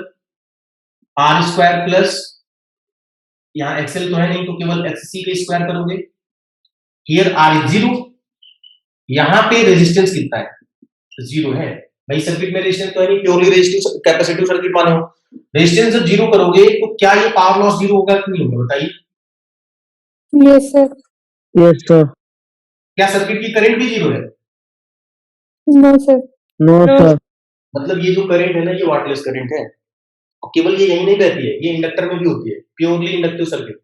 R square plus, यहाँ एक्सएल तो है नहीं तो केवल एक्ससी का स्क्वायर करोगे, हियर आर इज जीरो, यहाँ पे रेजिस्टेंस कितना है, जीरो है भाई। सर्किट में रेजिस्टेंस तो है नहीं, प्योरली रेजिस्टिव कैपेसिटिव सर्किट माने हो, रेजिस्टेंस जब जीरो करोगे तो क्या ये पावर लॉस जीरो होगा कि नहीं होगा, बताइए। Yes, sir. Yes, sir. क्या सर्किट की करंट भी जीरो है? No, sir. No, No. sir. मतलब ये जो करंट है ना, ये वाटलेस करंट है, और केवल ये यही नहीं बहती है, ये इंडक्टर में भी होती है, purely inductive circuit.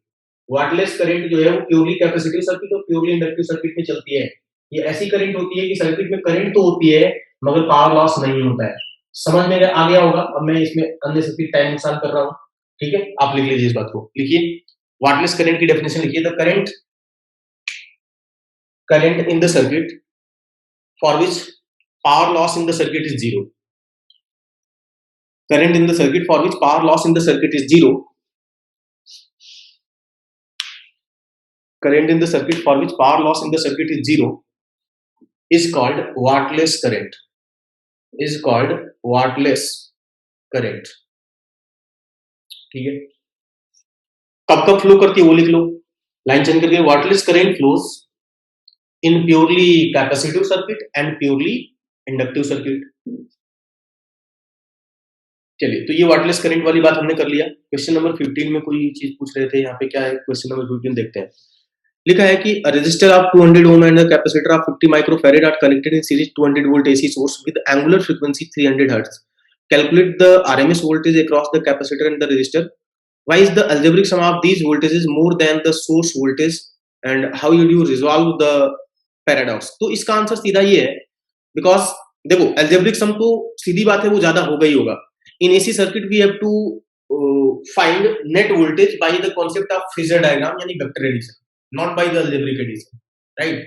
Wattless current जो है वो प्योरली कैपेसिटिव सर्किट और प्योरली इंडक्टिव सर्किट में चलती है। ये ऐसी करंट होती है कि सर्किट में करंट तो होती है मगर पावर लॉस नहीं होता है। समझ में आ गया होगा। अब मैं इसमें अननेसेसरी टाइम नुकसान कर रहा हूँ, ठीक है। आप लिख लीजिए इस बात को, लिखिए वाटलेस करंट की डेफिनेशन लिखिए, the current in the circuit for which power loss in the circuit is zero. Current in the circuit for which power loss in the circuit is zero. Current in the circuit for which power loss in the circuit is zero is called wattless current. Is called wattless current. ठीक है। कब कब flow करती है वो लिख लो, line change करके। wattless current flows in purely capacitive circuit and purely inductive circuit. चलिए, तो ये वाटलेस करंट वाली बात हमने कर लिया। क्वेश्चन नंबर 15 में कोई चीज पूछ रहे थे, यहाँ पे क्या है, क्वेश्चन नंबर 15 देखते हैं। लिखा है कि a resistor of 200 ohm and a capacitor of 50 microfarad are connected in series 200 volt AC source with angular frequency 300 hertz. Calculate the RMS voltage across the capacitor and the resistor. Why is the algebraic sum of these voltages more than the source voltage and how would you resolve the paradox? तो इसका answer सीधा ये है, because देखो algebraic sum तो सीधी बात है वो ज्यादा होगा ही होगा। In AC circuit we have to find net voltage by the concept of phasor diagram यानी vector addition, not by the algebraic addition, right?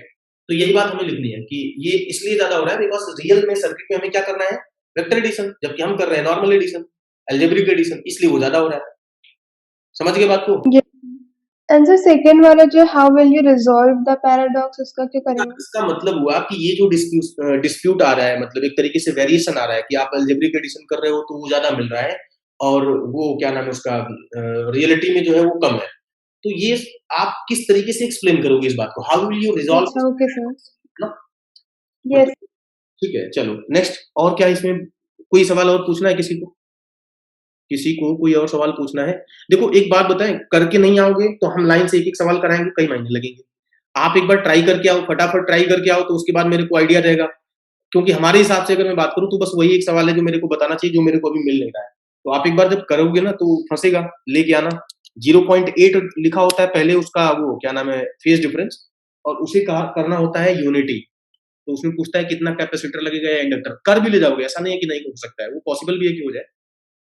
तो यही बात हमें लिखनी है कि ये इसलिए ज्यादा हो रहा है बिकॉज रियल में सर्किट में हमें क्या करना है, वेक्टर एडिशन, जबकि हम कर रहे हैं नॉर्मल एडिशन, algebraic एडिशन, इसलिए वो ज्यादा हो रहा है। समझ गए बात को? एंड सर सेकंड वाला जो how will you resolve the paradox, उसका क्या करेंगे? इसका मतलब हुआ कि ये जो डिस्प्यूट आ रहा है, मतलब एक तरीके से वेरिएशन आ रहा है कि आप algebraic एडिशन कर रहे हो तो वो ज्यादा मिल रहा है और वो क्या नाम है उसका रियलिटी में जो है वो कम है। तो ये आप किस तरीके से एक्सप्लेन करोगे इस बात को, हाउ विल यू रिजॉल्व? अच्छा, ओके सर, ना? यस। ठीक है, चलो नेक्स्ट। और क्या इसमें कोई सवाल और पूछना है किसी को? किसी को कोई और सवाल पूछना है? देखो एक बात बताएं, करके नहीं आओगे तो हम लाइन से एक एक सवाल कराएंगे, कई महीने लगेंगे। आप एक बार ट्राई करके आओ, फटाफट ट्राई करके आओ, तो उसके बाद मेरे को आइडिया रहेगा। क्योंकि हमारे हिसाब से अगर मैं बात करूं तो बस वही एक सवाल है जो मेरे को बताना चाहिए, जो मेरे को अभी मिल नहीं रहा है। तो आप एक बार जब करोगे ना तो फंसेगा, लेके आना। 0.8 लिखा होता है पहले उसका, वो क्या नाम है, फेज डिफरेंस, और उसे करना होता है यूनिटी। तो उसमें पूछता है कितना कैपेसिटर लगेगा या इंडक्टर, कर भी ले जाओगे, ऐसा नहीं है कि नहीं हो सकता है, वो पॉसिबल भी है कि हो जाए।